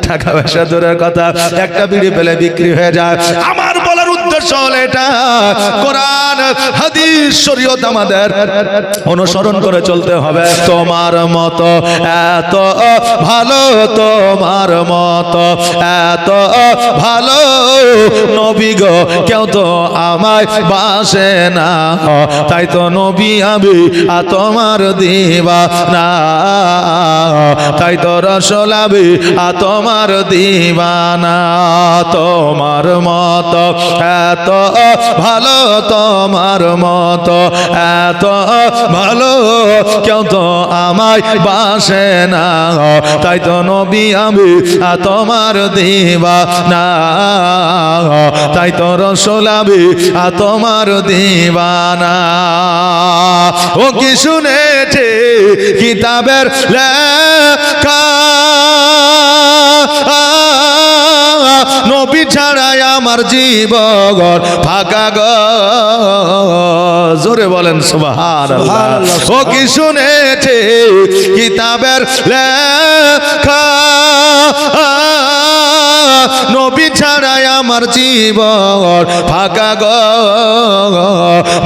টাকা পয়সা দূরের কথা, একটা বিড়ি পেলে বিক্রি হয়ে যায়। আমার বলার উদ্দেশ্য হলো এটা, কোরআন হাদিস শরীয়ত আমাদের অনুসরণ করে চলতে হবে। তোমার মতো এত ভালো, তোমার মতো এত ভালো নবী গো কেউ তো আমায় বাসে না, তাই তো নবী আমি তোমার দিওয়ানা, তাই তো রাসূল আমি তোমার দিওয়ানা। তোমার মতো এত ভালো, তোমার মতো এত ভালো কেউ তো আমায় বাসে না, তাই তো নবী আমি তোমার দিওয়ানা, তাই তো রাসূল আমি তোমার দিওয়ানা। ও কি শুনেছে কিতাবের লেখা, নবী ছাড়াই আমার জীবন ফাঁকা গো। জোরে বলেন সুবহানাল্লাহ। ও কি শুনেছে কিতাবের লেখা, নবী ছাড়াই আমার জীবন ফাঁকা গো।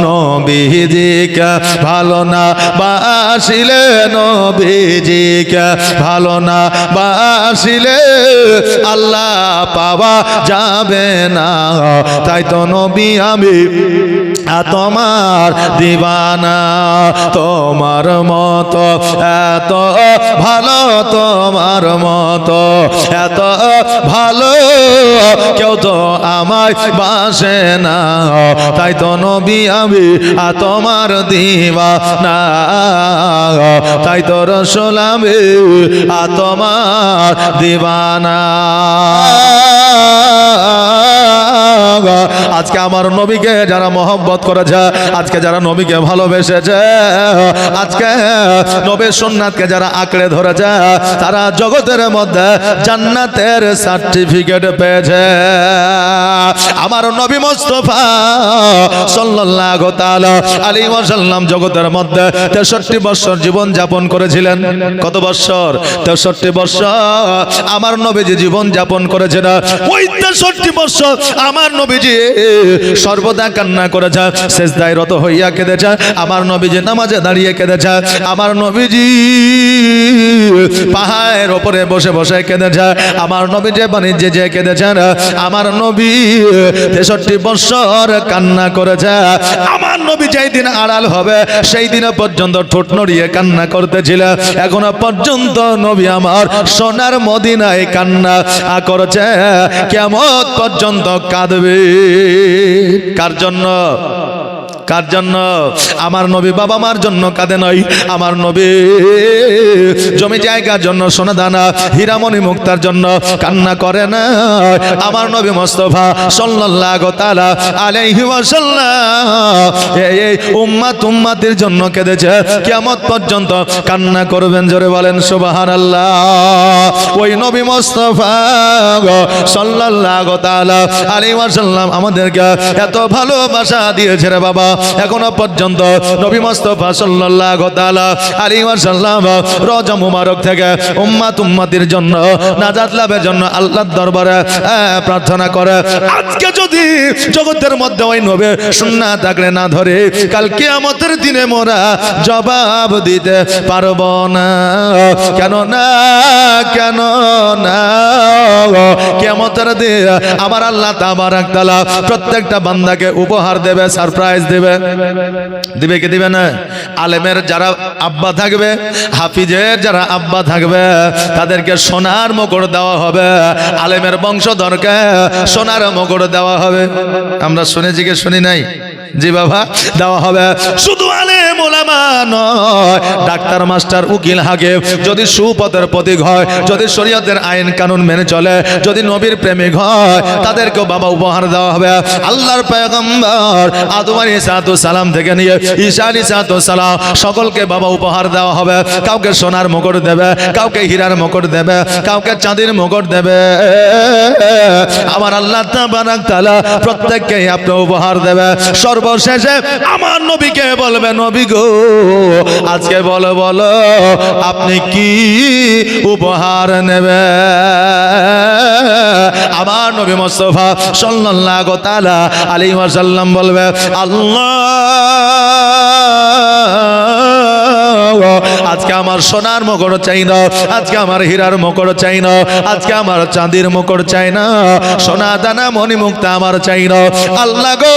নবীজিকে ভালো না বাসিলে, নবীজিকে ভালো না বাসিলে আল্লাহ পাওয়া যাবে না, তাই তো নবী আমি তোমার দিওয়ানা। তোমার মতো এত ভালো, তোমার মতো এত ভালো কেউ তো আমায় বাসে না, তাই তো নবী আমি তোমার দিওয়ানা, তাই তো রাসূল আমি তোমার দিওয়ানা। আজকে আমার নবীকে যারা মহব্বত করেছে, আজকে যারা নবীকে ভালোবেসেছে, আজকে নবীর সুন্নাতকে যারা আঁকড়ে ধরেছে, তারা জগতের মধ্যে জান্নাতের সার্টিফিকেট পেয়েছে। আমার নবী মুস্তাফা সাল্লাল্লাহু তাআলা আলাইহি ওয়াসাল্লাম জগতের মধ্যে 63 বছর জীবন যাপন করেছিলেন। কত বছর? 63 বছর আমার নবীজি জীবন যাপন করেছেন। ওই 63 বছর আমার নবীজি সর্বদা কান্না করেছে, সিজদায় রত হইয়া কেঁদেছে, আমার নবীজি নামাজে দাঁড়িয়ে কেঁদেছে, আমার নবীজি পাহাড়ের উপরে বসে বসে কেঁদেছে, আমার নবীজি বাণিজ্যে যে কেঁদেছেন, আমার নবী 63 বছর কান্না করেছে। আমার নবী যেই দিন আড়াল হবে সেই দিন পর্যন্ত ঠোঁট নড়িয়ে কান্না করতেছিল। এখনো পর্যন্ত নবী আমার সোনার মদিনায় কান্না করেছে, কিয়ামত পর্যন্ত কাঁদবে। কার জন্য? কার জন্য? আমার নবী বাবা মার জন্য কাঁদে নাই, আমার নবী জমি জায়গার জন্য, সোনা দানা হীরামণি মুক্তার জন্য কান্না করে না। আমার নবী মুস্তাফা সাল্লাল্লাহু তাআলা আলাইহি ওয়াসাল্লাম এই উম্মতের জন্য কেঁদেছে, কিয়ামত পর্যন্ত কান্না করবেন। জোরে বলেন সুবহানাল্লাহ। ওই নবী মুস্তাফা সাল্লাল্লাহু তাআলা আলাইহি ওয়াসাল্লাম আমাদেরকে এত ভালোবাসা দিয়েছে রে বাবা। এখনো পর্যন্ত নবী মুস্তাফা সাল্লাল্লাহু তাআলা আলাইহি ওয়াসাল্লাম রওজা মুবারক থেকে উম্মতের জন্য নাজাত লাভের জন্য আল্লাহর দরবারে প্রার্থনা করে। আজকে যদি জগতের মধ্যে ওই নবীর সুন্নাত থাকলে না ধরে, কাল কিয়ামতের দিনে মোরা জবাব দিতে পারবো না। কেন না? কেন না? কিয়ামতের দিন আমার আল্লাহ তাবারক তাআলা প্রত্যেকটা বান্দাকে উপহার দেবে, সারপ্রাইজ দেবে। দিবে কি দিবে না? আলেমের যারা আব্বা থাকবে, হাফিজের যারা আব্বা থাকবে, তাদেরকে সোনার মুকুট দেওয়া হবে। আলেমের বংশধরকে সোনার মুকুট দেওয়া হবে। আমরা শুনেছি কি শুনি নাই? জি বাবা, দেওয়া হবে। শুধু আলেম ওলামা নয়, ডাক্তার মাস্টার উকিল হাকিম যদি সুপথের প্রতীক হয়, যদি শরীয়তের আইন কানুন মেনে চলে, যদি নবীর প্রেমিক হয়, তাদেরকেও বাবা উপহার দেওয়া হবে। আল্লাহর পয়গম্বর আদম আলাইহিস সালাম থেকে নিয়ে ঈসা আলাইহিস সালাম সকলকে বাবা উপহার দেওয়া হবে। কাউকে সোনার মুকুট দেবে, কাউকে হীরার মুকুট দেবে, কাউকে চাঁদের মুকুট দেবে। আমার আল্লাহ তাবারক তাআলা প্রত্যেককে আপনি উপহার দেবে। সর্বশেষে আমার নবীকে বলবে, নবী গো আজকে বলো বলো আপনি কি উপহার নেবে? আমার নবী মুস্তাফা সাল্লাল্লাহু তাআলা আলাইহি ওয়াসাল্লাম বলবে, আল্লাহ আজকে আমার সোনার মুকুট চাই না, আজকে আমার হীরার মুকুট চাই না, আজকে আমার চাঁদির মুকুট চাই না, সোনা দানা মণি মুক্তা আমার চাই না। আল্লাহ গো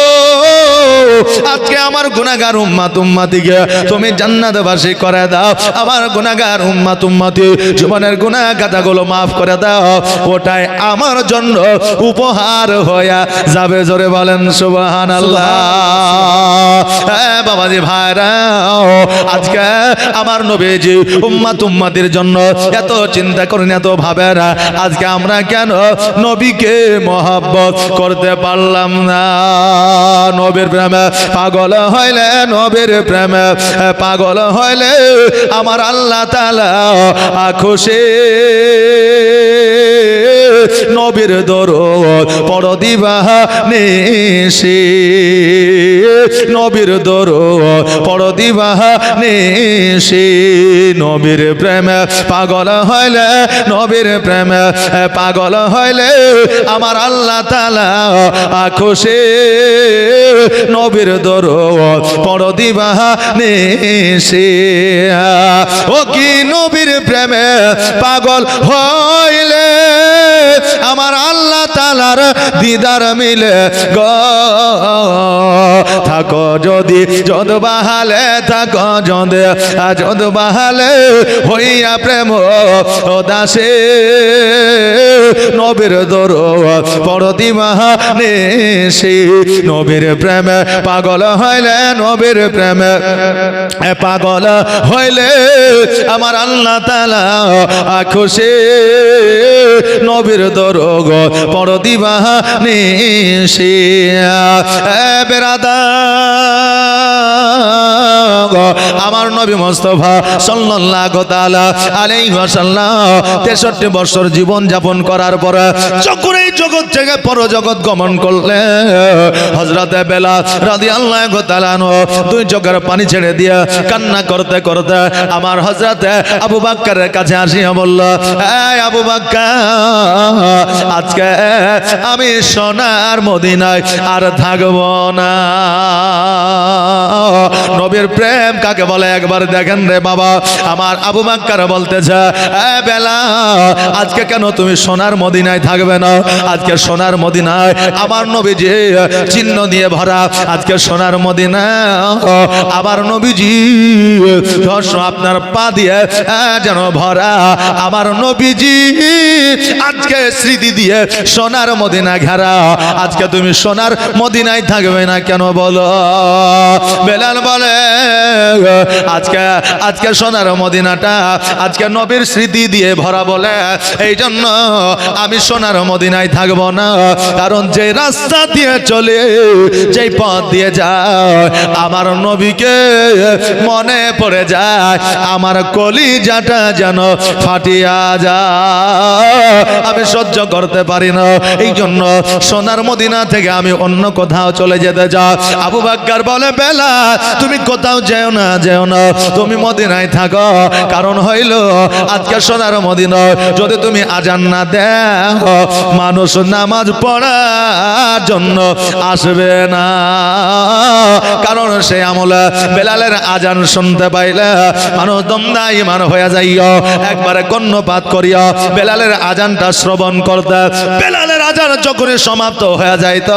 আজকে আমার গুনাহগার উম্মতিকে তুমি জান্নাতবাসী করে দাও। আমার গুনাহগার উম্মতি জীবনের গুনাহ গাতাগুলো মাফ করে দাও। ওটাই আমার জন্য উপহার হয়ে যাবে। জোরে বলেন সুবহানাল্লাহ। বাবাজি ভাইরা, আজকে আমার নবীজি উম্মতের জন্য এত চিন্তা করেন, এত ভাবেন, আজকে আমরা কেন নবীকে মহব্বত করতে পারলাম না? নবীর প্রেমে পাগল হইলে, নবীর প্রেমে পাগল হইলে আমার আল্লাহ তাআলা খুশি। নবীর দরদ পড় দিবা নিশি, নবীর দরদ পড় দিবা নিশি। নবীর প্রেমে পাগল হইলে, নবীর প্রেমে পাগল হইলে আমার আল্লাহ তাআলা খুশি। নবীর দরদ পড় দিবা নিশি। ও কি নবীর প্রেমে পাগল হইলে আমার আল্লাহ তাআলার দিদার মিলে গো। থাকো যদি যদ বাহালে, থাকো যদ বাহালে হইয়া প্রেম দাসে। নবীর দরদ পড় দিবা নিশি। নবীর প্রেমে পাগল হইলে, নবীর প্রেমে পাগল হইলে আমার আল্লাহ তাআলা খুশি। নবীর দরগ পড় দিবানিশি আমার নবী মুস্তাফা সাল্লাল্লাহু তাআলা আলাইহি ওয়াসাল্লাম 63 বছর জীবন যাপন করার পর যখন এই জগৎ থেকে পরজগৎ গমন করলেন হযরতে বেলাল রাদিয়াল্লাহু তাআলা দুই চোখের পানি ছেড়ে দিয়ে কান্না করতে করতে আমার হযরতে আবু বকরের কাছে আসিয়া বলল, এই আবু বকর, আজকে আমি সোনার মদিনায় আর থাকব না। নবীর প্রেম কাকে বলে একবার দেখেন রে বাবা। আমার আবু বকর বলতেছে, এই বেলাল, আজকে কেন তুমি সোনার মদিনায় থাকবে না? আজকে সোনার মদিনায় আমার নবীজি চিহ্ন দিয়ে ভরা। আজকে সোনার মদিনা আবার নবীজি আপনার পা দিয়ে যেন ভরা। আমার নবীজি আজকে স্মৃতি দিয়ে সোনার মদিনা ঘেরা। আজকে তুমি সোনার মদিনায় থাকবে না কেন বলো? বেলাল বলে, আজকে সোনার মদিনাটা আজকে নবীর স্মৃতি দিয়ে ভরা বলে এই জন্য আমি সোনার মদিনায় থাকব না। কারণ যে রাস্তা দিয়ে চলে, যেই পথ দিয়ে যায়, আমার নবীকে মনে পড়ে যায়, আমার কলিজাটা যেন ফাটিয়া যায়, আমি সহ্য করতে পারি না। এই জন্য সোনার মদিনা থেকে আমি অন্য কোথাও চলে যেতে চাই। আবু বকর বলে, বেলাল, তুমি কোথাও যেও না, যেও না, তুমি মদিনায় থাকো। কারণ হইল আজকে সোনার মদিনা যদি তুমি আজান না দাও, মানুষ নামাজ পড়ার জন্য আসবে না। কারণ সে আমলে বেলালের আজান শুনতে পাইলে মানুষ দন্দায়মান হয়ে যাইও, একবারে কর্ণপাত করিয়া বেলালের আজানটা শ্রবণ করতে। বেলালের আজান যখন সমাপ্ত হয়ে যাইত,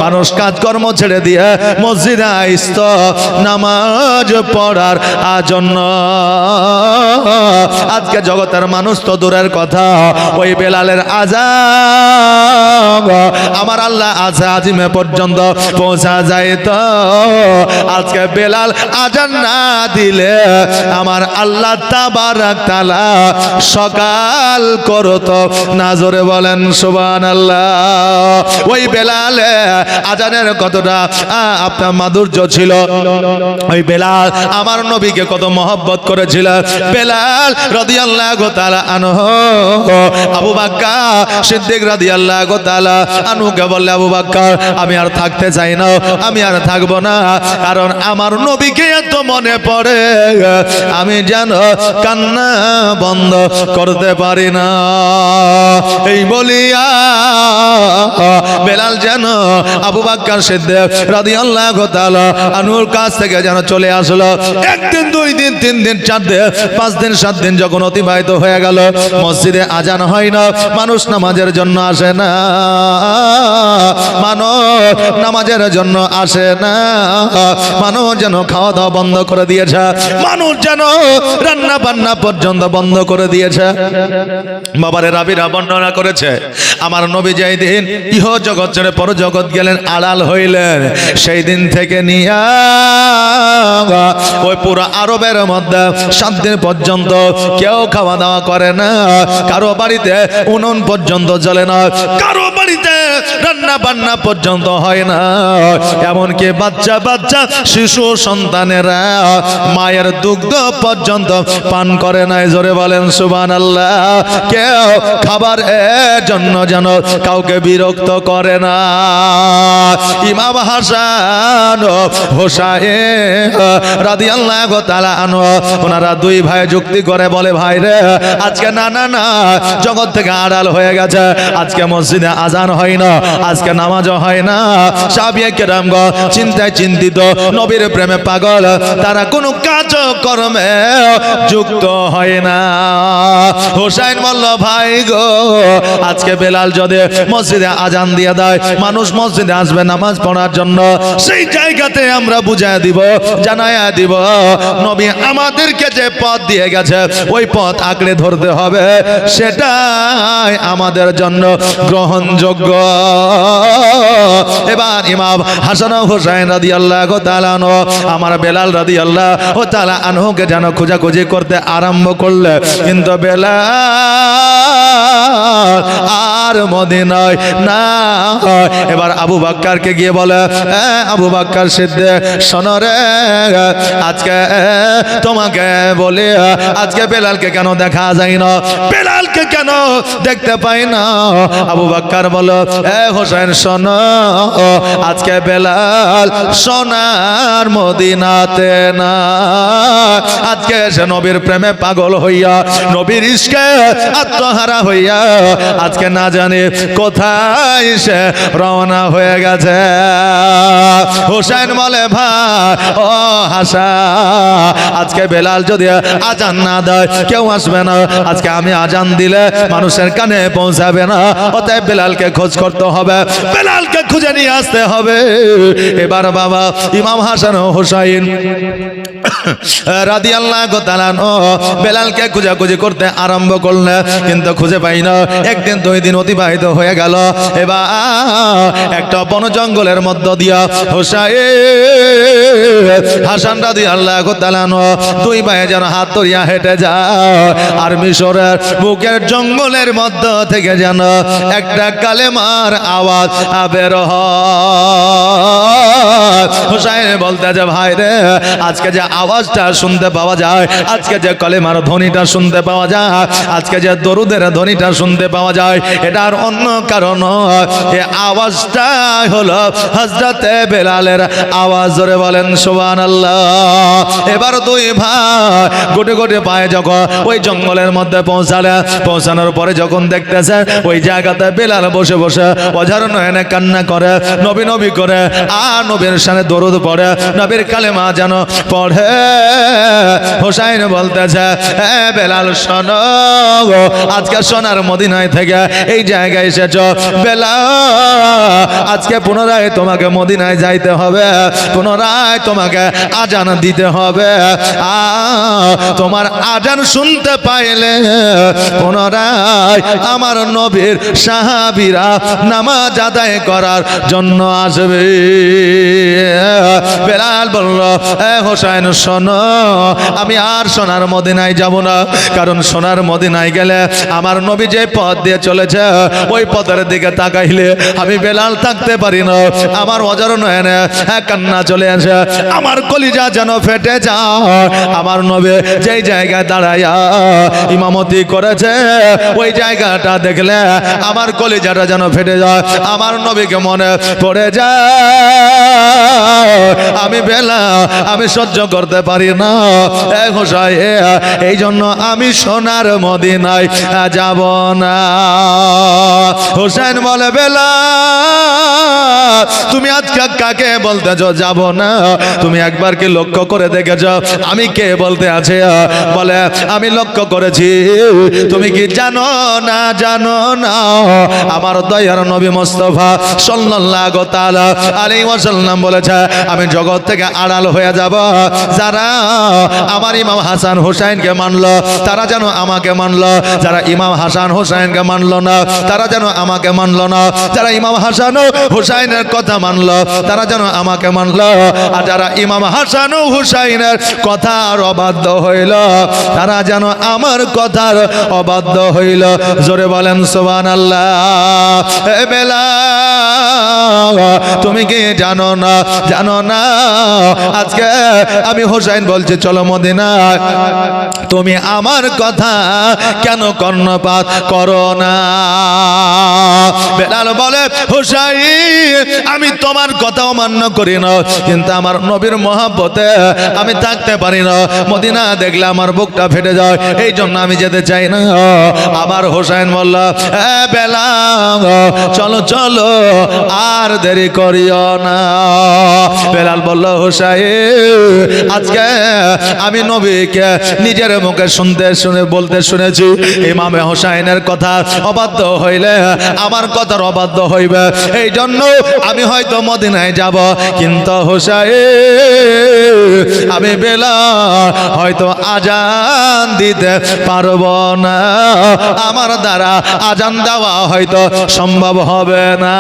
মানুষ কাজকর্ম ছেড়ে দিয়ে মসজিদে আইসত নামাজ পড়ার জন্য। আজকে জগতের মানুষ তো দূরের কথা, ওই বেলালের আজান আমার আল্লাহ আজিমে পর্যন্ত পৌঁছা যাইত। আজকে বেলাল আজান না দিলে আমার আল্লাহ তাবারাক তাআলা সকাল করত না। জোরে বলেন সুবহানাল্লাহ। ওই বেলাল আজানের কতটা আপনার মাধুর্য ছিল। ওই বেলাল আমার নবীকে কত মহব্বত করেছিল। বেলাল রাদিয়াল্লাহু তাআলা আনহু আবু বকর সিদ্দিক রাদিয়াল্লাহু তাআলা আনহুকে বললে, আবু বকর, আমি আর থাকতে চাই না, আমি আর থাকবো না। কারণ আমার নবীকে এত মনে পড়ে, আমি যেন কান্না বন্ধ করতে পারি না। এই বলিয়া বেলাল যেন আবু বকর সিদ্দিক রাদিয়াল্লাহু তাআলা আনহুর কাছ থেকে যেন চলে আসলো। একদিন, দুই দিন, তিন দিন, 4 দিন, 5 দিন, 7 দিন যখন অতিবাহিত হয়ে গেল, মসজিদে আজান হয় না, মানুষ নামাজের জন্য আসে না, মানুষ নামাজের জন্য আসে না, মানুষ যেন খাওয়া দাওয়া বন্ধ করে দিয়েছে, মানুষ যেন রান্না বান্না পর্যন্ত বন্ধ করে দিয়েছে। বাবারে রাবিরা বর্ণনা করেছে, আমার নবী যেই দিন ইহ জগৎ ছেড়ে পর জগৎ গেলেন, আড়াল হইলেন, সেই দিন থেকে নিয়া ওই পুরো আরবের মধ্যে 7 দিন পর্যন্ত কেউ খাওয়া দাওয়া করে না, কারো বাড়িতে উনুন পর্যন্ত জ্বলে না, কারো বাড়িতে রান্না বান্না পর্যন্ত হয় না। এমনকি বাচ্চা বাচ্চা শিশু সন্তানেরা মায়ের দুগ্ধ পর্যন্ত পান করে নাই। জোরে বলেন সুবহানাল্লাহ। কেউ খাবারের জন্য যেন কাউকে বিরক্ত করে না। ইমাম হাসান হোসাইন রাদিয়াল্লাহু তাআলা আনহু, ওনারা 2 ভাই যুক্তি করে বলে, ভাই রে, আজকে না না না, জগৎ থেকে আড়াল হয়ে গেছে, আজকে মসজিদে আজান হয় না, আজকে নামাজও হয় না। সাহাবায়ে কেরামগণ চিন্তায় চিন্তিত, নবীর প্রেমে পাগল, তারা কোনো কাজকর্মে যুক্ত হয় না। হোসাইন বলল, ভাই গো, আজকে বেলাল যদি মসজিদে আজান দিয়ে দেয়, মানুষ মসজিদে আসবে নামাজ পড়ার জন্য, সেই জায়গাতে আমরা বুঝায় দিব, জানায়া দিব, নবী আমাদেরকে যে পথ দিয়ে গেছে ওই পথ আঁকড়ে ধরতে হবে, সেটাই আমাদের জন্য গ্রহণযোগ্য। এবার ইমাম হাসান হোসেন রাদিয়াল্লাহু তাআলা আনহু আমার বেলাল রাদিয়াল্লাহু তাআলা আনহুকে যেন খোঁজাখুঁজি করতে আরম্ভ করলে, কিন্তু বেলাল আর মদিনায় না। এবার আবু বকরকে গিয়ে বলে, আবু বকর সিদ্দিক শোনো রে, আজকে তোমাকে বলে আজকে বেলালকে কেন দেখা যায় না, বেলালকে কেন দেখতে পাই না? আবু বকর বলো, হোসেন শোনো, আজকে বেলাল সোনার মদিনাতে না, আজকে সে নবীর প্রেমে পাগল হইয়া, নবীর ইশকে আত্মহারা হইয়া আজকে না জানি কোথায় সে রওনা হয়ে গেছে। হোসেন বলে, ভাই ও হাসা, আজকে বেলাল যদি আজান না দেয় কেউ আসবে না, আজকে আমি আজান দিলে মানুষের কানে পৌঁছাবে না, অতএব বেলালকে খোঁজ করতে হবে, বেলালকে খুঁজে নিয়ে আসতে হবে। এবার বাবা ইমাম হাসান ও হুসাইন রাদিয়াল্লাহু তাআলা বেলালকে খোঁজাখুঁজি করতে আরম্ভ করলেন, কিন্তু খুঁজে পাই না। একদিন দুই দিন অতিবাহিত হয়ে গেল। এবার একটা বন জঙ্গলের মধ্য দিয়া হুসাইন হাসান রাদিয়াল্লাহু তাআলা দুই ভাই যেন হাত ধরিয়া হেঁটে যায়, আর মিশরের বুকের জঙ্গলের মধ্য থেকে যেন একটা কালেমার আওয়াজ বের হয়। হুসাইন বলতে যে, ভাই রে, আজকে যে আওয়াজটা শুনতে পাওয়া যায়, আজকে যে কালেমার ধ্বনিটা শুনতে পাওয়া যায়, আজকে যে দরুদের ধ্বনিটা শুনতে পাওয়া যায়, এটার অন্য কারণ এই আওয়াজটা হলো হযরতে বেলালের আওয়াজ। জোরে বলেন সুবহানাল্লাহ। এবার দুই ভাই গোটে গোটে পায়ে যখন ওই জঙ্গলের মধ্যে পৌঁছানোর পরে যখন দেখতেছে ওই জায়গাতে বেলাল বসে বসে অঝার নয়নে কান্না করে, নবী নবী করে, আর নবীর শানে দরুদ পড়ে, নবীর কালেমা যেন পড়ে। হোসাইন বলতেছে, বেলাল শোনো, আজকে সোনার মদিনায় থেকে এই জায়গায় এসেছ, বেলাল আজকে পুনরায় তোমাকে মদিনায় যাইতে হবে, পুনরায় তোমাকে আজান দিতে হবে। তোমার আজান শুনতে পাইলে পুনরায় আমার নবীর সাহাবীরা নামাজ আদায় করার জন্য আসবে। বেলাল বলল, হোসেন শোনো, আমি আর সোনার মদিনায় যাব না, কারণ সোনার মদিনায় গেলে আমার নবী যে পথ দিয়ে চলেছে ওই পথের দিকে তাকাইলে আমি বেলাল থাকতে পারি না, আমার অজর নয়নে কান্না চলে আসে, আমার কলিজা যেন ফেটে যায়। আমার নবী যেই জায়গায় দাঁড়াইয়া ইমামতি করেছে ওই জায়গাটা দেখলে আমার কলিজাটা যেন ফেটে যায়, আমার নবীকে মনে পড়ে যায়, আমি বেলাল আমি সহ্য করতে পারি না। এই জন্য আমি সোনার মদিনায় যাব না। হোসেন বলে, বেলাল তুমি আজকে কাকে বলতেছ যাব না? তুমি একবার কি লক্ষ্য করে দেখেছ আমি কে বলতে আছে? বলে, আমি লক্ষ্য করেছি। তুমি কি জানো না? জানো না আমার দয়ার নবী মুস্তাফা সাল্লাল্লাহু তাআলা আলাইহি ওয়াসাল্লাম বলেছে, আমি জগৎ থেকে আড়াল হয়ে যাব, যারা আমার ইমাম হাসান হুসাইনকে মানলো তারা যেন আমাকে মানলো, যারা ইমাম হাসান হুসাইনকে মানলো না তারা যেন আমাকে মানলো না, যারা ইমাম হাসান হুসাইনের কথা মানলো তারা যেন আমাকে মানলো, আর যারা ইমাম হাসান হুসাইনের কথার অবাধ্য হইল তারা যেন আমার কথার অবাধ্য হইল। জোরে বলেন সুবহানাল্লাহ। এ বেলাল তুমি কি জানো না? জানো না আজকে আমি হুসাইন বলছি চলো মদিনায়, তুমি আমার কথা কেন কর্ণপাত করো না? বেলাল বলে, হুসাইন আমি তোমার কথা অমান্য করি না, কিন্তু আমার নবীর মহব্বতে আমি থাকতে পারি না, মদিনা দেখলে আমার বুকটা ফেটে যায়, এই জন্য আমি যেতে চাই না। আবার হুসাইন বলল, বেলাল চলো চলো আর দেরি করিও না। বেলাল বলল, হুসাইন আজকে আমি নবীকে নিজের মুখে বলতে শুনেছি, ইমামে হুসাইনের কথা অবাধ্য হইলে আমার কথার অবাধ্য হইবে, এই জন্য আমি হয়তো মদিনায় যাব, কিন্তু হুসাইন আমি বেলাল হয়তো আজান দিতে পারবো না, আমার দ্বারা আজান দেওয়া হয়তো সম্ভব হবে না।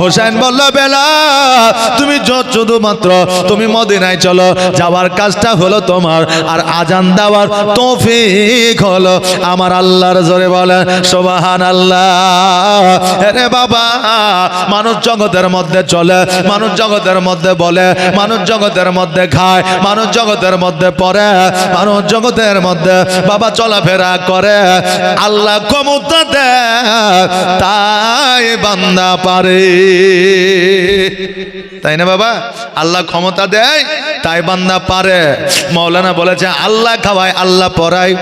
হুসাইন বলল, বেলাল তুমি শুধুমাত্র তুমি মদিনায় চলো, যাওয়ার কাজটা হলো তোমার, আর আজান দেওয়ার তৌফিক হলো আমার আল্লাহর। জোরে বলেন সুবহানাল্লাহ। আরে বাবা, মানুষ জগতের মধ্যে চলে, মানুষ জগতের মধ্যে বলে, মানুষ জগতের মধ্যে খায়, মানুষ জগতের মধ্যে পড়ে, মানুষ জগতের মধ্যে বাবা চলাফেরা করে। আল্লাহ ক্ষমতা দেয় তাই বান্দা পারে, তাই না বাবা? আল্লাহ ক্ষমতা দেয় তাই বান্দা পারে। মাওলানা বলেছে আল্লাহ খাওয়ায় আল্লাহ পড়ায়।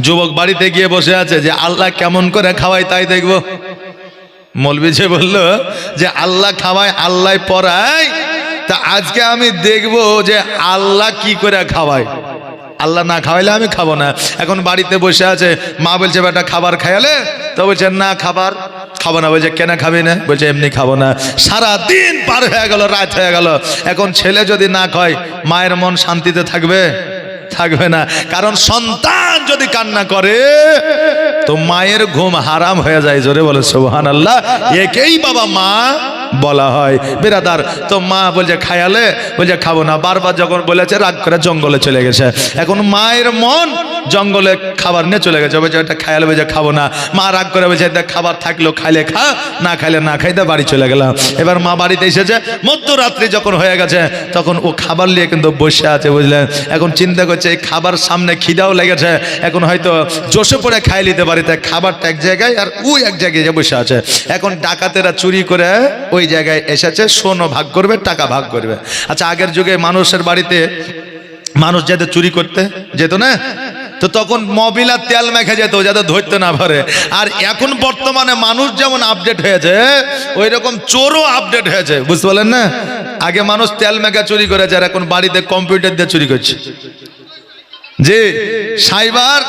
যুবক বাড়িতে গিয়ে বসে আছে যে আল্লাহ কেমন করে খাওয়ায় তাই দেখবো। মৌলবি যে বলল যে আল্লাহ খাওয়ায় আল্লাহ পড়ায়, তা আজকে আমি দেখবো যে আল্লাহ কি করে খাওয়ায়। আল্লাহ না খাওয়াইলে আমি খাবো না। এখন বাড়িতে বসে আছে, মা বলছে বেটা খাবার খাইলে, তো বলছে না খাবার খাবো না। বলছে কেন খাবি না? বলছে এমনি খাবো না। সারা দিন পার হয়ে গেল, রাত হয়ে গেল। এখন ছেলে যদি না খায়, মায়ের মন শান্তিতে থাকবে? থাকবে না। কারণ সন্তান যদি কান্না করে তো মায়ের ঘুম হারাম হয়ে যায়। জোরে বলে সুবহানাল্লাহ। একেই বাবা মা বলা হয়। বিরাদার, তো মা বলছে খায়ালে, বলছে খাবো না। বারবার যখন বলেছে রাগ করে জঙ্গলে চলে গেছে। এখন মায়ের মন জঙ্গলে খাবার নিয়ে চলে গেছে। বলছে এটা খায়ালে, বলছে খাবো না। মা রাগ করে বলছে খাবার থাকলো খাইলে খা, না খাইলে না খাইতে বাড়ি চলে গেলাম। এবার মা বাড়িতে এসেছে, মধ্যরাত্রি যখন হয়ে গেছে তখন ও খাবার নিয়ে কিন্তু বসে আছে, বুঝলেন? এখন চিন্তা করছে এই খাবার সামনে খিদাও লেগেছে, এখন হয়তো জোশে পড়ে খাই নিতে পারি, তাই খাবারটা এক জায়গায় আর ওই এক জায়গায় বসে আছে। এখন ডাকাতেরা চুরি করে ওই জায়গায় এসেছে, সোনো ভাগ করবে, টাকা ভাগ করবে। আচ্ছা, আগের যুগে মানুষের বাড়িতে মানুষ যেত চুরি করতে, যেত না? তো তখন মোবিল আর তেল মেখে যেত যাতে ধরতে না পারে। আর এখন বর্তমানে মানুষ যেমন আপডেট হয়েছে, ওই রকম চোরও আপডেট হয়েছে, বুঝতে পারলেন না? আগে মানুষ তেল মেখে চুরি করেছে, আর এখন বাড়িতে কম্পিউটার দিয়ে চুরি করছে। জি, সাইবার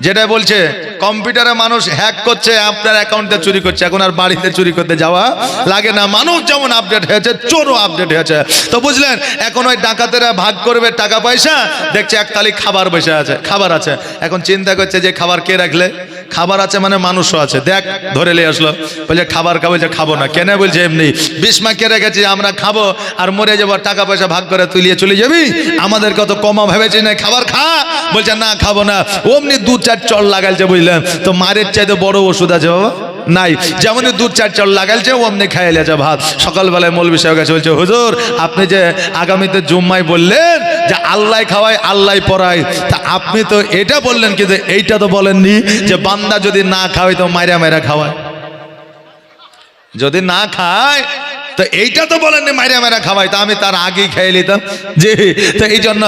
যেটা বলছে, কম্পিউটারে মানুষ হ্যাক করছে, আপনার অ্যাকাউন্টে চুরি করছে। এখন আর বাড়িতে চুরি করতে যাওয়া লাগে না। মানুষ যেমন আপডেট হয়েছে, চোরও আপডেট হয়েছে। তো বুঝলেন, এখন ওই ডাকাতেরা ভাগ করবে টাকা পয়সা, দেখছে এক থালি খাবার বসে আছে, খাবার আছে। এখন চিন্তা করছে যে খাবার কে রাখলে? খাবার আছে মানে মানুষও আছে, দেখ ধরে নিয়ে আসলো। বলছে খাবার খাবো, বলছে খাবো না। কেন? বলছে এমনি বিস্মা কে রেখেছি, আমরা খাবো আর মরে যাবো, টাকা পয়সা ভাগ করে তুলিয়ে চলে যাবি, আমাদের কত কমা ভেবেছি না, খাবার খা। বলছে না খাবো না। অমনি দু চার চল লাগাইছে, বুঝলেন? তো মারের চাইতে বড় ওষুধ আছে বাবা? নাই। যেমন দু চার চল লাগাইছে, অমনি খাইয়ে লেছে ভাত। সকালবেলায় মৌলবি সাহেব কাছে বলছে হুজুর, আপনি যে আগামীতে জুম্মায় বললেন যে আল্লাহ খাওয়ায় আল্লাহ পড়ায়, তা আপনি তো এটা বললেন, কিন্তু এইটা তো বলেননি যে বান্দা যদি না খাওয়ায় তো মাইরা মাইরা খাওয়ায়। যদি না খায় তো এইটা তো বলেননি মাইরা মাইরা খাওয়াই, তা আমি তার আগেই খেয়ে নিতাম। জি, তো এই জন্য